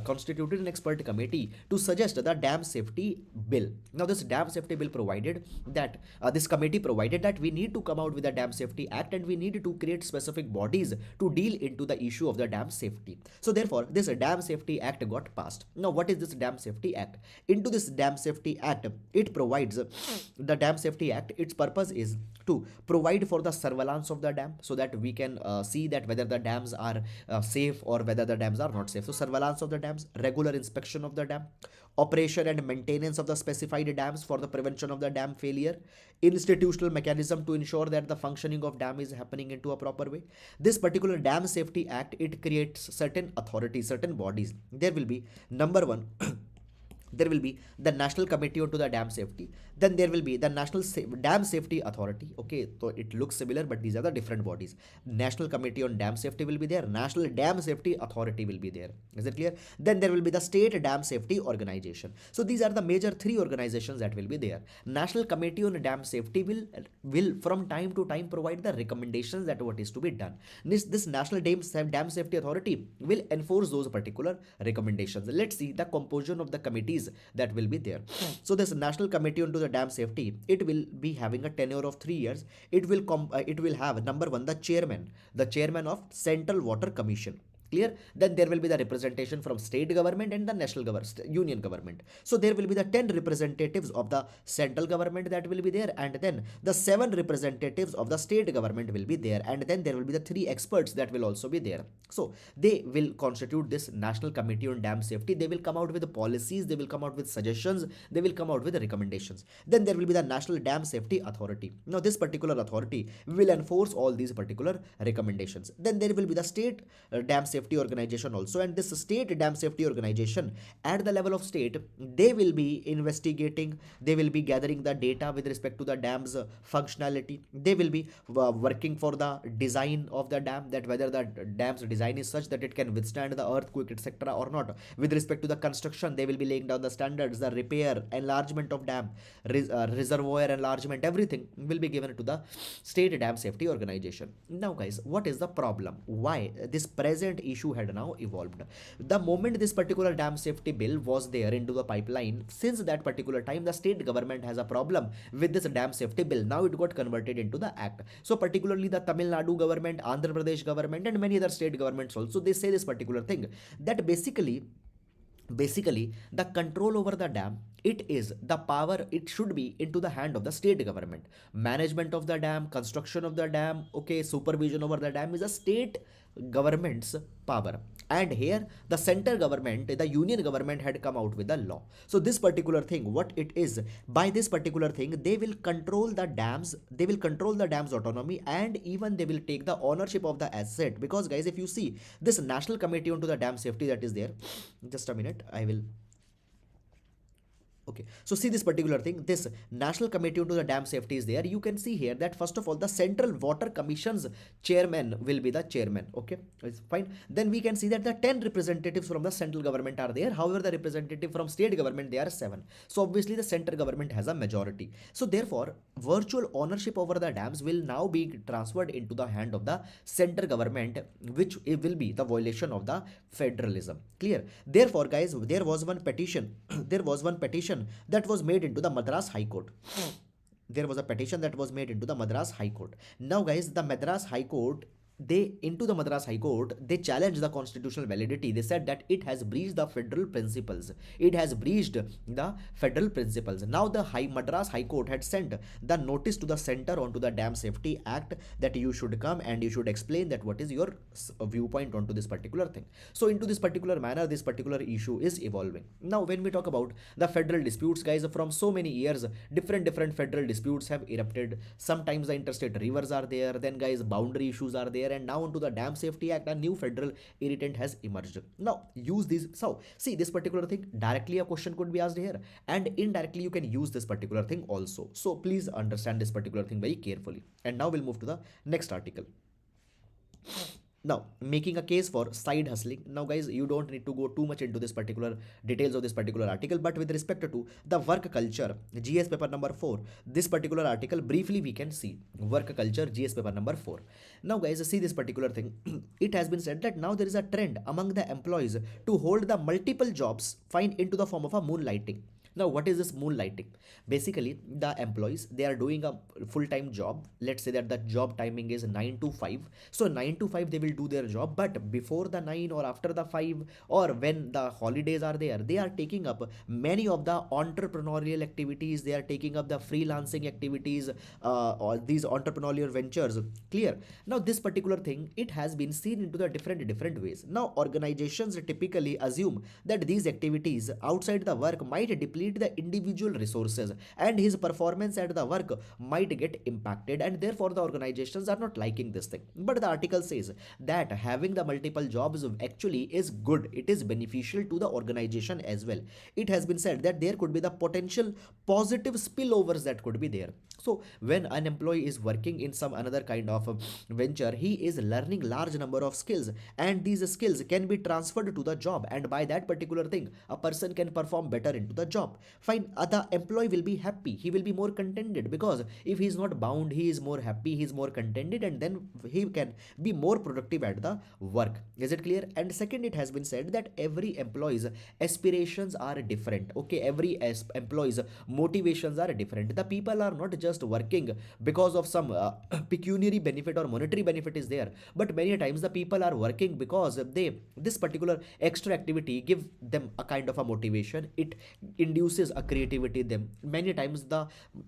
constituted an expert committee to suggest the dam safety bill. Now this dam safety bill provided that this committee provided that we need to come out with a dam safety act, and we need to create specific bodies to deal into the issue of the dam safety. So therefore this dam safety act got passed. Now what is this dam safety act? Into this dam safety act, it provides the dam safety act, its purpose is to provide for the surveillance of the dam, so that we can see that whether the dams are safe or whether the dams are not safe. So surveillance of the dams, regular inspection of the dam, operation and maintenance of the specified dams for the prevention of the dam failure, institutional mechanism to ensure that the functioning of dam is happening into a proper way. This particular dam safety act, it creates certain authorities, certain bodies. There will be number one there will be the National Committee onto the Dam Safety. Then there will be the Dam Safety Authority. Okay, so it looks similar, but these are the different bodies. National Committee on Dam Safety will be there. National Dam Safety Authority will be there. Is it clear? Then there will be the State Dam Safety Organization. So these are the major three organizations that will be there. National Committee on Dam Safety will from time to time provide the recommendations that what is to be done. This National Dam Safety Authority will enforce those particular recommendations. Let's see the composition of the committees that will be there. So this National Committee onto the Dam Safety, it will be having a tenure of 3 years. It will have number one, the chairman of Central Water Commission. Clear? Then there will be the representation from state government and the national union government. So there will be the 10 representatives of the central government that will be there, and then the 7 representatives of the state government will be there, and then there will be the 3 experts that will also be there. So they will constitute this National Committee on Dam Safety. They will come out with the policies, they will come out with suggestions, they will come out with the recommendations. Then there will be the National Dam Safety Authority. Now this particular authority will enforce all these particular recommendations. Then there will be the State Dam Safety Organization also, and this State Dam Safety Organization, at the level of state, they will be investigating, they will be gathering the data with respect to the dam's functionality. They will be working for the design of the dam, that whether the dam's design is such that it can withstand the earthquake, etc. or not. With respect to the construction, they will be laying down the standards, the repair, enlargement of dam, reservoir enlargement, everything will be given to the State Dam Safety Organization. Now guys, what is the problem? Why this present issue had now evolved? The moment this particular dam safety bill was there into the pipeline, since that particular time the state government has a problem with this dam safety bill. Now it got converted into the act. So particularly the Tamil Nadu government, Andhra Pradesh government, and many other state governments also, they say this particular thing, that basically basically the control over the dam, it is the power, it should be into the hand of the state government. Management of the dam, construction of the dam, okay, supervision over the dam is a state government's power. And here the center government, the union government had come out with a law. So this particular thing, what it is, by this particular thing, they will control the dams, they will control the dams autonomy, and even they will take the ownership of the asset. Because guys, if you see this national committee onto the dam safety that is there, just a minute, I will. Okay, so see this particular thing, this National Committee into the Dam Safety is there. You can see here that first of all, the Central Water Commission's chairman will be the chairman. Okay, it's fine. Then we can see that the 10 representatives from the central government are there. However, the representative from state government, they are 7. So obviously the central government has a majority. So therefore, virtual ownership over the dams will now be transferred into the hand of the central government, which it will be the violation of the federalism. Clear? Therefore, guys, there was one petition. There was one petition that was made into the Madras High Court. There was a petition that was made into the Madras High Court. Now, guys, the Madras High Court, into the Madras High Court, they challenged the constitutional validity. They said that it has breached the federal principles. It has breached the federal principles. Now the Madras High Court had sent the notice to the center onto the Dam Safety Act that you should come and you should explain that what is your viewpoint onto this particular thing. So into this particular manner, this particular issue is evolving. Now when we talk about the federal disputes, guys, from so many years, different federal disputes have erupted. Sometimes the interstate rivers are there, then guys, boundary issues are there, and now into the Dam Safety Act, a new federal irritant has emerged. Now use these. So see this particular thing, directly a question could be asked here, and indirectly you can use this particular thing also. So please understand this particular thing very carefully. And now we'll move to the next article. Now, making a case for side hustling. Now, guys, you don't need to go too much into this particular details of this particular article, but with respect to the work culture, GS paper number 4, this particular article, briefly we can see work culture, GS paper number 4. Now, guys, see this particular thing. It has been said that now there is a trend among the employees to hold the multiple jobs, fine, into the form of a moonlighting. Now, what is this moonlighting? Basically, the employees, they are doing a full-time job. Let's say that the job timing is 9 to 5. So 9 to 5, they will do their job. But before the 9 or after the 5 or when the holidays are there, they are taking up many of the entrepreneurial activities. They are taking up the freelancing activities or these entrepreneurial ventures. Clear? Now, this particular thing, it has been seen into the different ways. Now, organizations typically assume that these activities outside the work might deplete the individual resources and his performance at the work might get impacted, and therefore the organizations are not liking this thing. But the article says that having the multiple jobs actually is good. It is beneficial to the organization as well. It has been said that there could be the potential positive spillovers that could be there. So when an employee is working in some another kind of venture, he is learning large number of skills, and these skills can be transferred to the job, and by that particular thing a person can perform better into the job. Fine, the employee will be happy, he will be more contented, because if he is not bound, he is more happy, he is more contented, and then he can be more productive at the work. Is it clear? And second, it has been said that every employee's aspirations are different. Okay, every employee's motivations are different. The people are not just working because of some pecuniary benefit or monetary benefit is there, but many times the people are working because this particular extra activity give them a kind of a motivation. It induces a creativity in them. Many times the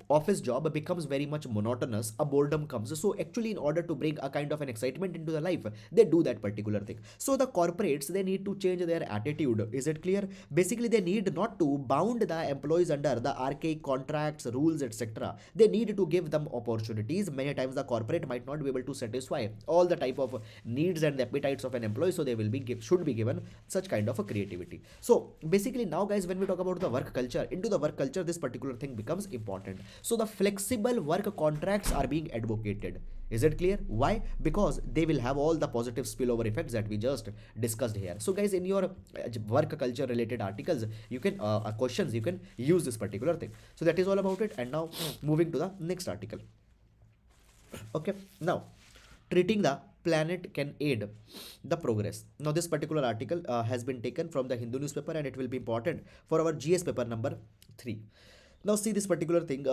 office job becomes very much monotonous, a boredom comes. So actually, in order to bring a kind of an excitement into the life, they do that particular thing. So the corporates, they need to change their attitude. Is it clear? Basically, they need not to bound the employees under the archaic contracts, rules, etc. They need to give them opportunities. Many times the corporate might not be able to satisfy all the type of needs and the appetites of an employee, so they will be should be given such kind of a creativity. So basically now, guys, when we talk about the work culture, into the work culture, this particular thing becomes important. So the flexible work contracts are being advocated. Is it clear? Why? Because they will have all the positive spillover effects that we just discussed here. So guys, in your work culture related articles, you can questions, you can use this particular thing. So that is all about it. And now moving to the next article. Okay, now treating the planet can aid the progress. Now this particular article has been taken from the Hindu newspaper, and it will be important for our GS paper number 3. Now see this particular thing,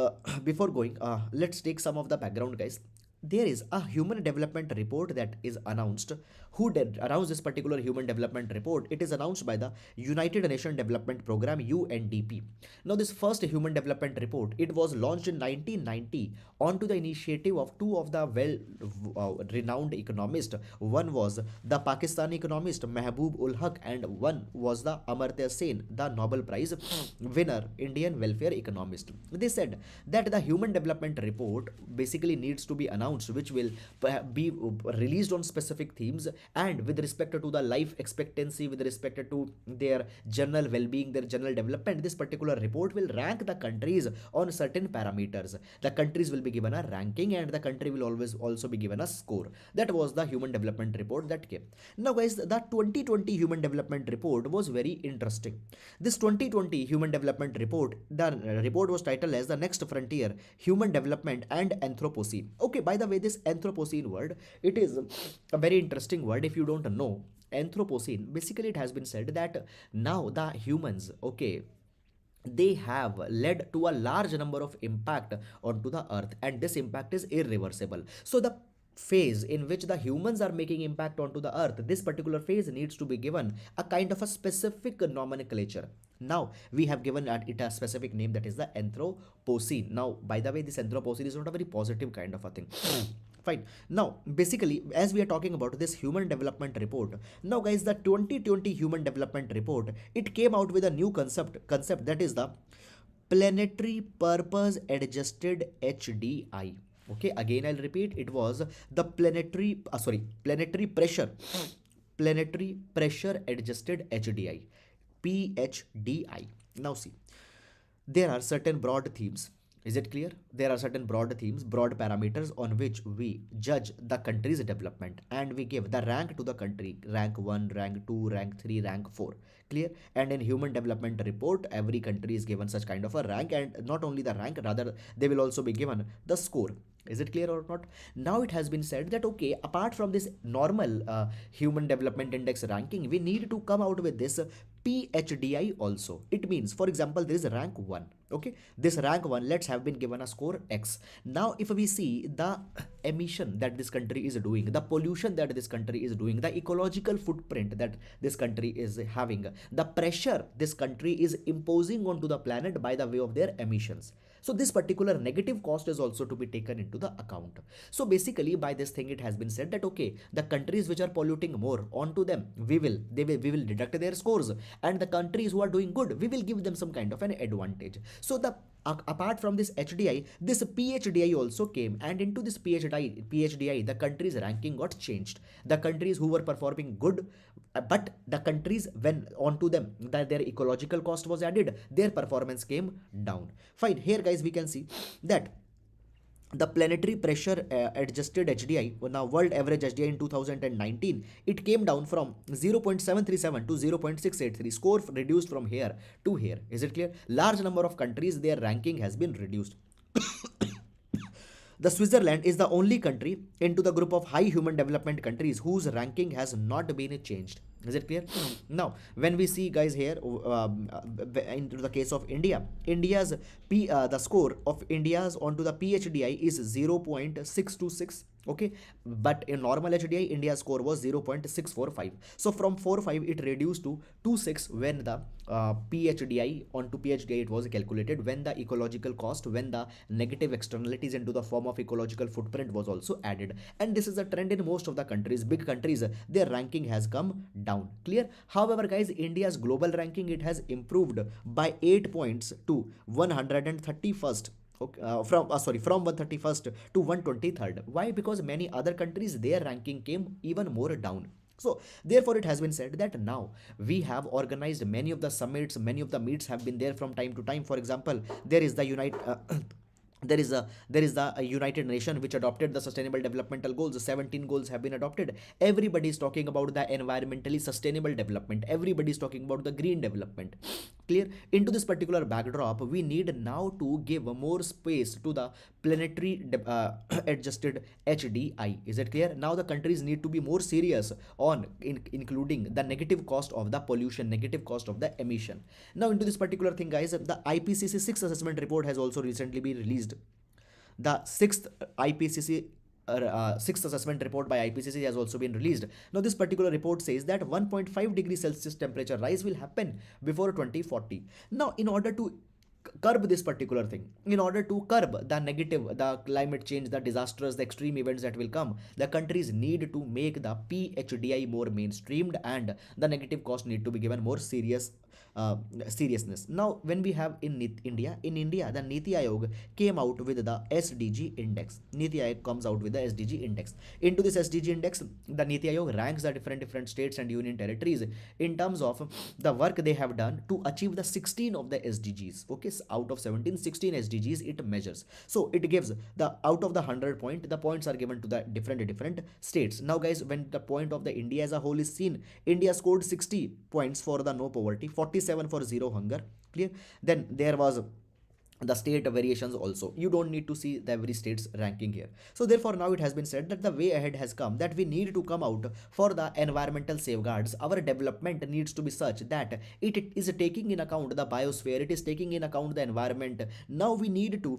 before going, let's take some of the background, guys. there is a human development report that is announced. Who did announce this particular human development report? It is announced by the United Nations Development Program, UNDP. Now this first human development report, it was launched in 1990 onto the initiative of two of the well renowned economists. One was the Pakistani economist Mehboob ul Haq, and one was the Amartya Sen, the Nobel Prize winner, Indian welfare economist. They said that the human development report basically needs to be announced, which will be released on specific themes and with respect to the life expectancy, with respect to their general well-being, their general development. This particular report will rank the countries on certain parameters. The countries will be given a ranking and the country will always also be given a score. That was the human development report that came. Now guys, the 2020 human development report was very interesting. This 2020 human development report, the report was titled as the next frontier, human development and anthropocene. Okay, by the way, this anthropocene word, it is a very interesting word. If you don't know anthropocene, basically it has been said that now the humans, okay, they have led to a large number of impact onto the earth, and this impact is irreversible. So the phase in which the humans are making impact onto the earth, this particular phase needs to be given a kind of a specific nomenclature. Now we have given it a specific name, that is the anthropocene. Now by the way, this anthropocene is not a very positive kind of a thing. Fine. Now basically, as we are talking about this human development report, now guys, the 2020 human development report, it came out with a new concept that is the planetary purpose adjusted HDI. Okay, again I'll repeat, it was the planetary pressure adjusted HDI, PHDI. Now see, there are certain broad themes. Is it clear? There are certain broad themes, broad parameters on which we judge the country's development, and we give the rank to the country, rank 1, rank 2, rank 3, rank 4. Clear? And in human development report, every country is given such kind of a rank, and not only the rank, rather they will also be given the score. Is it clear or not? Now it has been said that okay, apart from this normal human development index ranking, we need to come out with this PHDI also. It means, for example, there is rank 1. Okay, this rank 1, let's have been given a score X. Now if we see the emission that this country is doing, the pollution that this country is doing, the ecological footprint that this country is having, the pressure this country is imposing onto the planet by the way of their emissions, so this particular negative cost is also to be taken into the account. So basically by this thing, it has been said that okay, the countries which are polluting more, onto them we will deduct their scores, and the countries who are doing good, we will give them some kind of an advantage. So the apart from this HDI, this PHDI also came, and into this PHDI, the countries ranking got changed. The countries who were performing good, but the countries when onto them that their ecological cost was added, their performance came down. Fine. Here guys, we can see that the planetary pressure adjusted HDI, now world average HDI in 2019, it came down from 0.737 to 0.683. Score reduced from here to here. Is it clear? Large number of countries, their ranking has been reduced. The Switzerland is the only country into the group of high human development countries whose ranking has not been changed. Is it clear? Now, when we see guys here, into the case of India, the score of India's onto the PHDI is 0.626. Okay, but in normal HDI, India's score was 0.645. So from 45, it reduced to 26 when the PHDI onto PHDI it was calculated, when the ecological cost, when the negative externalities into the form of ecological footprint was also added. And this is a trend in most of the countries. Big countries, their ranking has come down. Clear? However, guys, India's global ranking, it has improved by 8 points to 131st. Okay, from 131st to 123rd. Why? Because many other countries, their ranking came even more down. So therefore it has been said that now we have organized many of the summits, many of the meets have been there from time to time. For example, there is the there is the United Nations which adopted the sustainable developmental goals. 17 goals have been adopted. Everybody is talking about the environmentally sustainable development. Everybody is talking about the green development. Clear? Into this particular backdrop, we need now to give more space to the planetary adjusted HDI. Is it clear? Now the countries need to be more serious on including the negative cost of the pollution, negative cost of the emission. Now into this particular thing, guys, the IPCC 6th assessment report has also recently been released. The 6th IPCC sixth assessment report by IPCC has also been released. Now, this particular report says that 1.5 degrees Celsius temperature rise will happen before 2040. Now, in order to curb this particular thing, in order to curb the negative, the climate change, the disasters, the extreme events that will come, the countries need to make the PHDI more mainstreamed, and the negative cost need to be given more seriousness. Now, when we have in India, the Niti Aayog came out with the SDG index. Niti Aayog comes out with the SDG index. Into this SDG index, the Niti Aayog ranks the different states and union territories in terms of the work they have done to achieve the 16 of the SDGs. Okay, so out of 17, 16 SDGs it measures. So it gives the out of the 100 point, the points are given to the different states. Now, guys, when the point of the India as a whole is seen, India scored 60 points for the no poverty, 47 for zero hunger. Clear? Then there was the state variations also. You don't need to see the every state's ranking here. So therefore, now it has been said that the way ahead has come, that we need to come out for the environmental safeguards. Our development needs to be such that it is taking in account the biosphere, it is taking in account the environment. Now we need to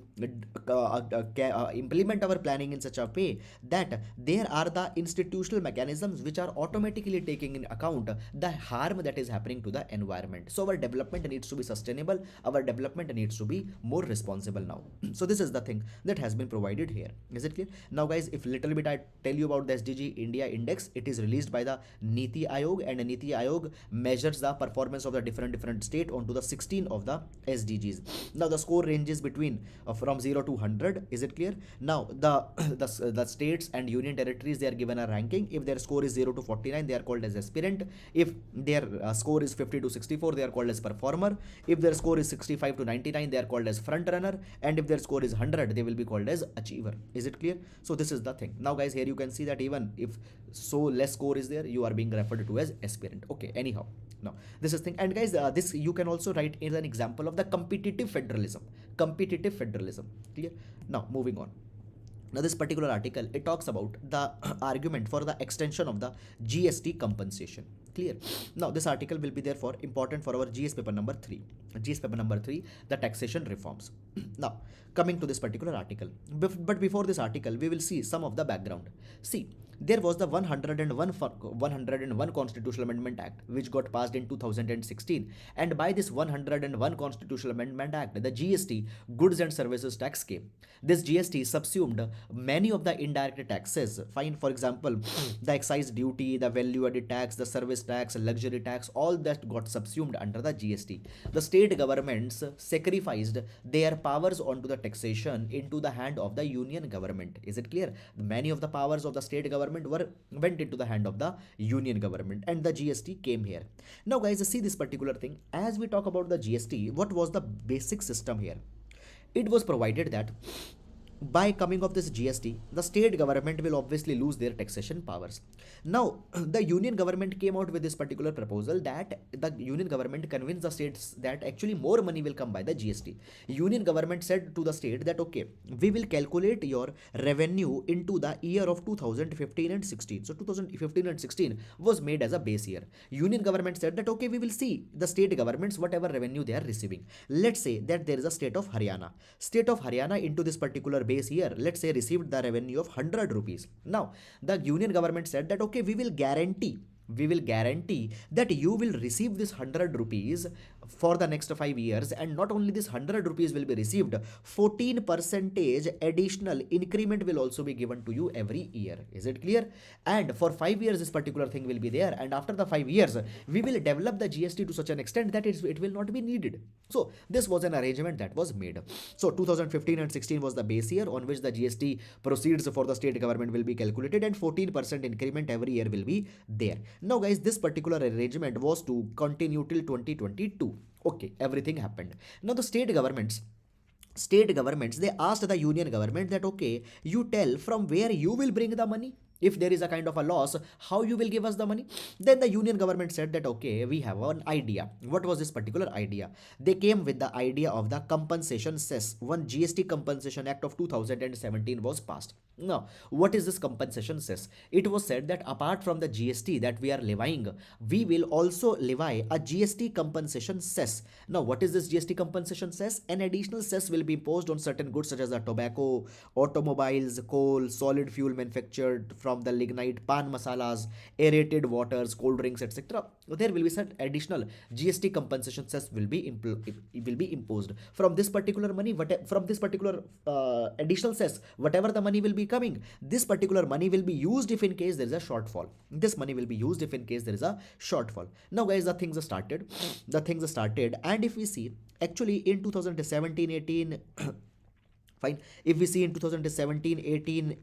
implement our planning in such a way that there are the institutional mechanisms which are automatically taking in account the harm that is happening to the environment. So our development needs to be sustainable, our development needs to be more responsible now. So this is the thing that has been provided here. Is it clear? Now, guys, if little bit I tell you about the SDG India index, it is released by the Niti Aayog, and Niti Aayog measures the performance of the different state onto the 16 of the SDGs. Now the score ranges between from 0 to 100. Is it clear? Now the states and union territories, they are given a ranking. If their score is 0 to 49, they are called as aspirant. If their score is 50 to 64, they are called as performer. If their score is 65 to 99, they are called as front runner, and if their score is 100, they will be called as achiever. Is it clear? So this is the thing. Now, guys, here you can see that even if so less score is there, you are being referred to as aspirant. Okay, anyhow, now this is thing. And guys, this you can also write as an example of the competitive federalism. Clear? Now moving on. Now this particular article, it talks about the argument for the extension of the GST compensation. Clear? Now this article will be therefore important for our GS paper number 3. GS paper number 3, the taxation reforms. Now coming to this particular article, but before this article, we will see some of the background. See, there was the 101 Constitutional Amendment Act which got passed in 2016, and by this 101 Constitutional Amendment Act, the GST, Goods and Services Tax, came. This GST subsumed many of the indirect taxes. Fine, for example, the excise duty, the value added tax, the service tax, luxury tax, all that got subsumed under the GST. The state governments sacrificed their powers onto the taxation into the hand of the union government. Is it clear? Many of the powers of the state government went into the hand of the union government, and the GST came here. Now, guys, see this particular thing. As we talk about the GST, what was the basic system here? It was provided that by coming of this GST, the state government will obviously lose their taxation powers. Now, the union government came out with this particular proposal that the union government convinced the states that actually more money will come by the GST. Union government said to the state that, okay, we will calculate your revenue into the year of 2015 and 16. So 2015 and 16 was made as a base year. Union government said that, okay, we will see the state governments, whatever revenue they are receiving. Let's say that there is a state of Haryana. State of Haryana into this particular base year, let's say, received the revenue of 100 rupees. Now, the union government said that, okay, we will guarantee that you will receive this 100 rupees for the next 5 years, and not only this 100 rupees will be received, 14% additional increment will also be given to you every year. Is it clear? And for 5 years this particular thing will be there, and after the 5 years we will develop the GST to such an extent that it will not be needed. So this was an arrangement that was made. So 2015 and 16 was the base year on which the GST proceeds for the state government will be calculated, and 14% increment every year will be there. Now, guys, this particular arrangement was to continue till 2022. Okay, everything happened. Now the state governments, they asked the union government that, okay, you tell from where you will bring the money. If there is a kind of a loss, how you will give us the money? Then the union government said that, okay, we have an idea. What was this particular idea? They came with the idea of the compensation cess. One GST Compensation Act of 2017 was passed. Now, what is this compensation cess? It was said that apart from the GST that we are levying, we will also levy a GST compensation cess. Now, what is this GST compensation cess? An additional cess will be imposed on certain goods such as the tobacco, automobiles, coal, solid fuel manufactured from the lignite, pan masalas, aerated waters, cold drinks, etc. There will be some additional GST compensation cess will be imposed from this particular money. From this particular additional cess, whatever the money will be coming, this particular money will be used if in case there is a shortfall. This money will be used if in case there is a shortfall. Now guys, the things started, and if we see actually in 2017-18 fine, if we see in 2017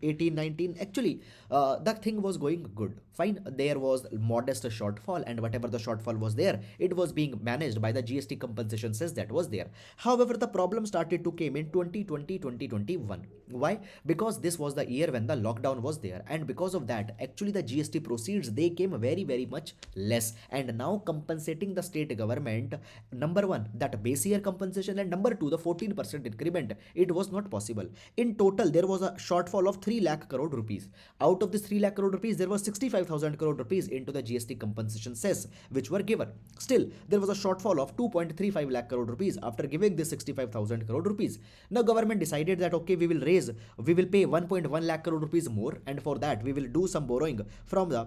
18 19, actually the thing was going good, fine. There was modest shortfall, and whatever the shortfall was there, it was being managed by the GST compensation cess that was there. However, the problem started to came in 2020 2021. Why? Because this was the year when the lockdown was there, and because of that actually the GST proceeds, they came very much less, and now compensating the state government, number one, that base year compensation, and number two, the 14% increment, it was not possible. In total, there was a shortfall of 3 lakh crore rupees. Out of this 3 lakh crore rupees, there was 65,000 crore rupees into the GST compensation cess which were given. Still, there was a shortfall of 2.35 lakh crore rupees after giving this 65,000 crore rupees. Now government decided that okay, we will pay 1.1 lakh crore rupees more, and for that we will do some borrowing from the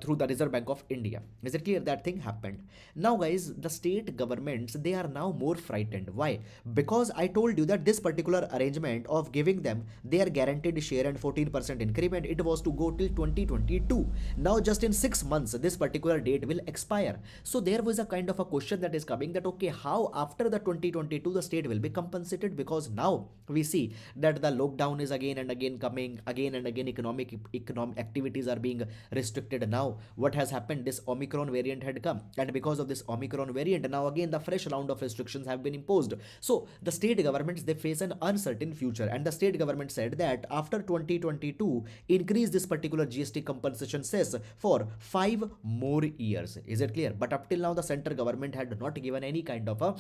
through the Reserve Bank of India. Is it clear? That thing happened. Now guys, the state governments, they are now more frightened. Why? Because I told you that this particular arrangement of giving them their guaranteed share and 14% increment, it was to go till 2022. Now just in 6 months this particular date will expire. So there was a kind of a question that is coming, that okay, how after the 2022 the state will be compensated, because now we see that the lockdown is again and again coming, again and again economic activities are being restricted. Now what has happened, this Omicron variant had come, and because of this Omicron variant, now again the fresh round of restrictions have been imposed. So the state governments, they face an uncertain future, and the state government said that after 2022 increase this particular GST compensation cess for 5 more years. Is it clear? But up till now the central government had not given any kind of a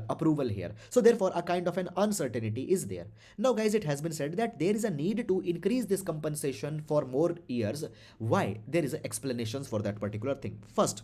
approval here, so therefore a kind of an uncertainty is there. Now guys, it has been said that there is a need to increase this compensation for more years. Why? There is explanations for that particular thing. First,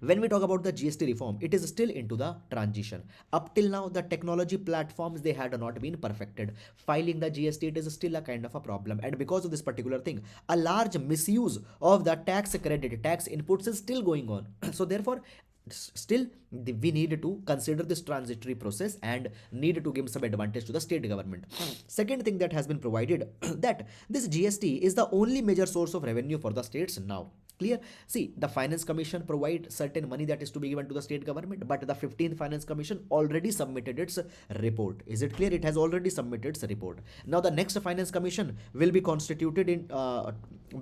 when we talk about the GST reform, it is still into the transition. Up till now, the technology platforms, they had not been perfected. Filing the GST, it is still a kind of a problem. And because of this particular thing, a large misuse of the tax credit, tax inputs is still going on. So therefore, still we need to consider this transitory process and need to give some advantage to the state government. Second thing that has been provided, that this GST is the only major source of revenue for the states now. Clear? See, the Finance Commission provide certain money that is to be given to the state government, but the 15th Finance Commission already submitted its report. Is it clear? It has already submitted its report. Now the next Finance Commission will be constituted in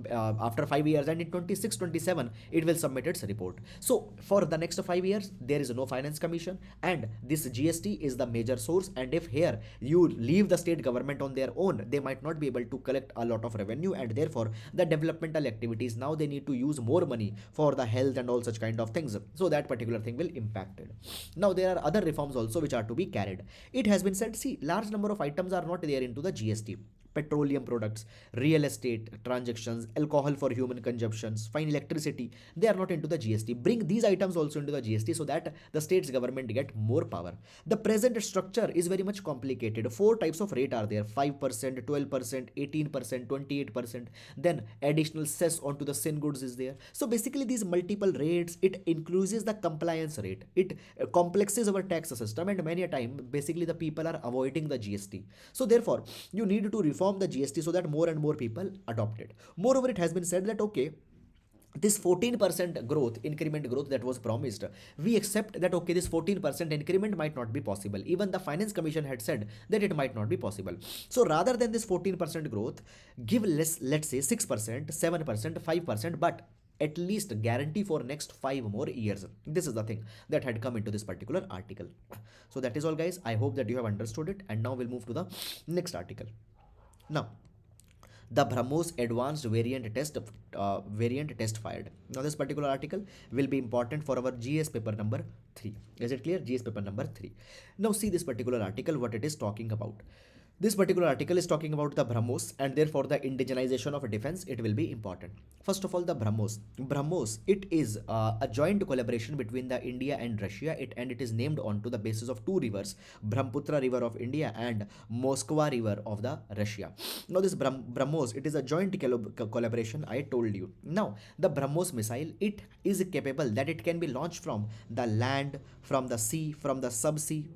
after 5 years, and in 26-27 it will submit its report. So for the next 5 years there is no Finance Commission, and this GST is the major source. And if here you leave the state government on their own, they might not be able to collect a lot of revenue, and therefore the developmental activities, now they need to use more money for the health and all such kind of things. So that particular thing will impact it. Now there are other reforms also which are to be carried. It has been said, see, large number of items are not there into the GST. Petroleum products, real estate transactions, alcohol for human consumptions, fine, electricity, they are not into the GST. Bring these items also into the GST so that the state's government get more power. The present structure is very much complicated. 4 types of rate are there: 5%, 12%, 18%, 28%. Then additional cess onto the sin goods is there. So basically these multiple rates, it increases the compliance rate. It complexes our tax system, and many a time basically the people are avoiding the GST. So therefore you need to reform the GST so that more and more people adopt it. Moreover, it has been said that okay, this 14% growth, increment growth that was promised, we accept that okay, this 14% increment might not be possible. Even the Finance Commission had said that it might not be possible. So rather than this 14% growth, give less, let's say 6%, 7%, 5%, but at least guarantee for next 5 more years. This is the thing that had come into this particular article. So that is all guys. I hope that you have understood it, and now we'll move to the next article. Now, the Brahmos advanced variant test fired. Now this particular article will be important for our GS paper number 3. Is it clear? GS paper number 3. Now see this particular article, what it is talking about. This particular article is talking about the Brahmos, and therefore the indigenization of defense, it will be important. First of all, the Brahmos. Brahmos, it is a joint collaboration between the India and Russia. And it is named on to the basis of two rivers, Brahmaputra River of India and Moskva River of the Russia. Now this Brahmos, it is a joint collaboration, I told you. Now the Brahmos missile, it is capable that it can be launched from the land, from the sea, from the subsea,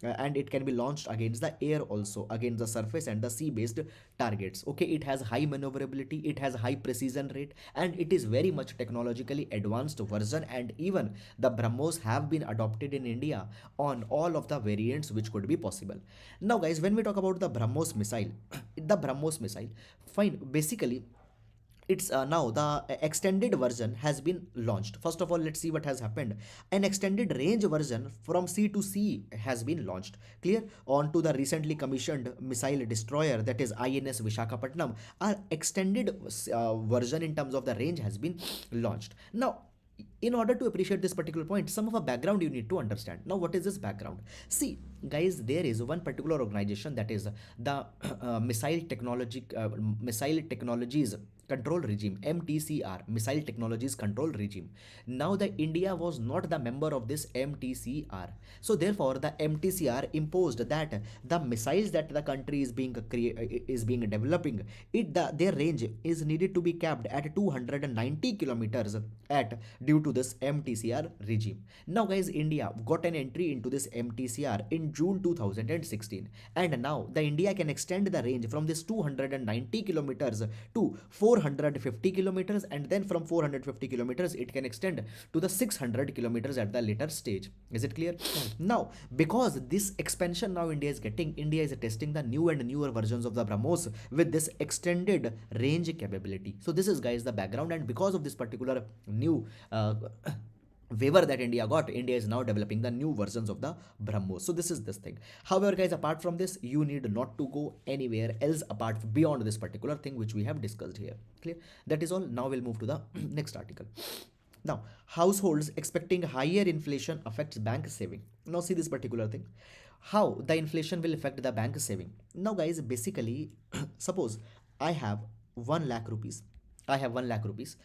and it can be launched against the air also, against the surface and the sea based targets. Okay, it has high maneuverability, it has high precision rate, and it is very much technologically advanced version, and even the Brahmos have been adopted in India on all of the variants which could be possible. Now guys, when we talk about the Brahmos missile, the Brahmos missile, fine, basically it's now the extended version has been launched. First of all, let's see what has happened. An extended range version from sea to sea has been launched, clear, onto the recently commissioned missile destroyer, that is INS Vishakhapatnam. Our extended version in terms of the range has been launched. Now in order to appreciate this particular point, some of a background you need to understand. Now what is this background? See guys, there is one particular organization, that is the missile technologies control regime, MTCR, missile technologies control regime. Now the India was not the member of this MTCR, so therefore the MTCR imposed that the missiles that the country is being developing, their range is needed to be capped at 290 kilometers at due to this MTCR regime. Now guys, India got an entry into this MTCR in June 2016, and now the India can extend the range from this 290 kilometers to 450 kilometers, and then from 450 kilometers it can extend to the 600 kilometers at the later stage. Is it clear? Now because this expansion now India is getting, India is testing the new and newer versions of the Brahmos with this extended range capability. So this is guys the background, and because of this particular new waiver that India got, India is now developing the new versions of the Brahmos. So this is this thing. However guys, apart from this, you need not to go anywhere else apart beyond this particular thing which we have discussed here. Clear? That is all. Now we'll move to the next article. Now, households expecting higher inflation affects bank saving. Now see this particular thing, how the inflation will affect the bank saving. Now guys, basically suppose I have 1 lakh rupees. I have 1 lakh rupees.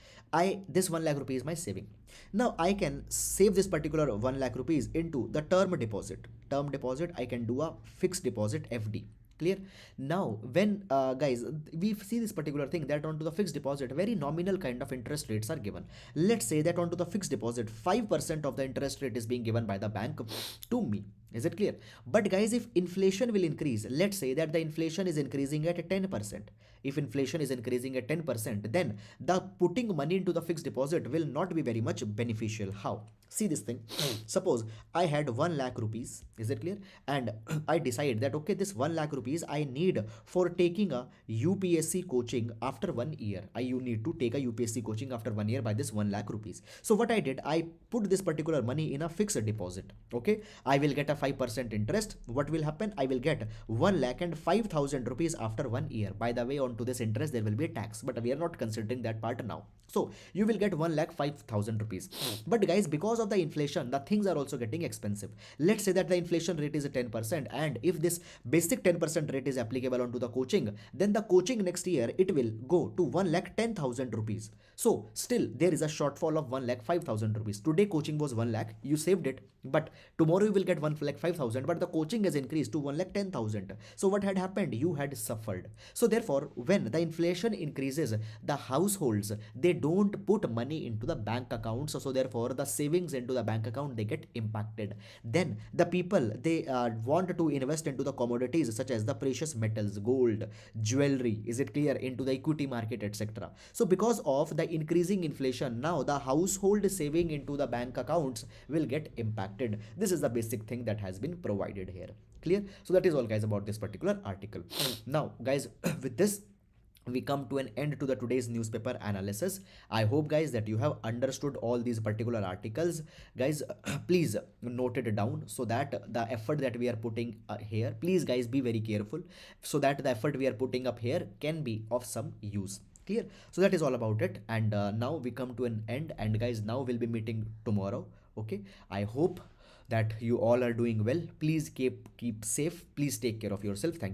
This 1 lakh rupees is my saving. Now I can save this particular 1 lakh rupees into the term deposit. Term deposit, I can do a fixed deposit FD. Clear? Now when guys, we see this particular thing that onto the fixed deposit very nominal kind of interest rates are given. Let's say that onto the fixed deposit 5% of the interest rate is being given by the bank to me. Is it clear? But guys, if inflation will increase, let's say that the inflation is increasing at 10%. If inflation is increasing at 10%, then the putting money into the fixed deposit will not be very much beneficial. How? See this thing. Suppose I had 1 lakh rupees. Is it clear? And I decide that okay, this 1 lakh rupees I need for taking a UPSC coaching after 1 year. You need to take a UPSC coaching after 1 year by this 1 lakh rupees. So what I did, I put this particular money in a fixed deposit. Okay, I will get a 5% interest. What will happen? I will get 1 lakh and 5,000 rupees after 1 year. By the way, onto this interest there will be a tax, but we are not considering that part now. So you will get 1 lakh 5,000 rupees. But guys, because of the inflation, the things are also getting expensive. Let's say that the inflation rate is 10%, and if this basic 10% rate is applicable onto the coaching, then the coaching next year it will go to 1 lakh 10,000 rupees. So still there is a shortfall of 1 lakh 5,000 rupees. Today coaching was 1 lakh, you saved it, but tomorrow you will get 1 lakh 5,000, but the coaching has increased to 1 lakh 10,000. So what had happened? You had suffered. So therefore, when the inflation increases, the households, they don't put money into the bank accounts, so therefore the savings into the bank account, they get impacted. Then the people, they want to invest into the commodities such as the precious metals, gold, jewelry, is it clear, into the equity market, etc. So because of the increasing inflation, now the household saving into the bank accounts will get impacted. This is the basic thing that has been provided here. Clear? So that is all guys about this particular article. Now guys, with this we come to an end to the today's newspaper analysis. I hope guys that you have understood all these particular articles. Guys, please note it down so that the effort that we are putting here, please guys be very careful so that the effort we are putting up here can be of some use. Clear? So that is all about it, and now we come to an end, and guys, now we'll be meeting tomorrow. Okay, I hope that you all are doing well. Please keep safe. Please take care of yourself. Thank you.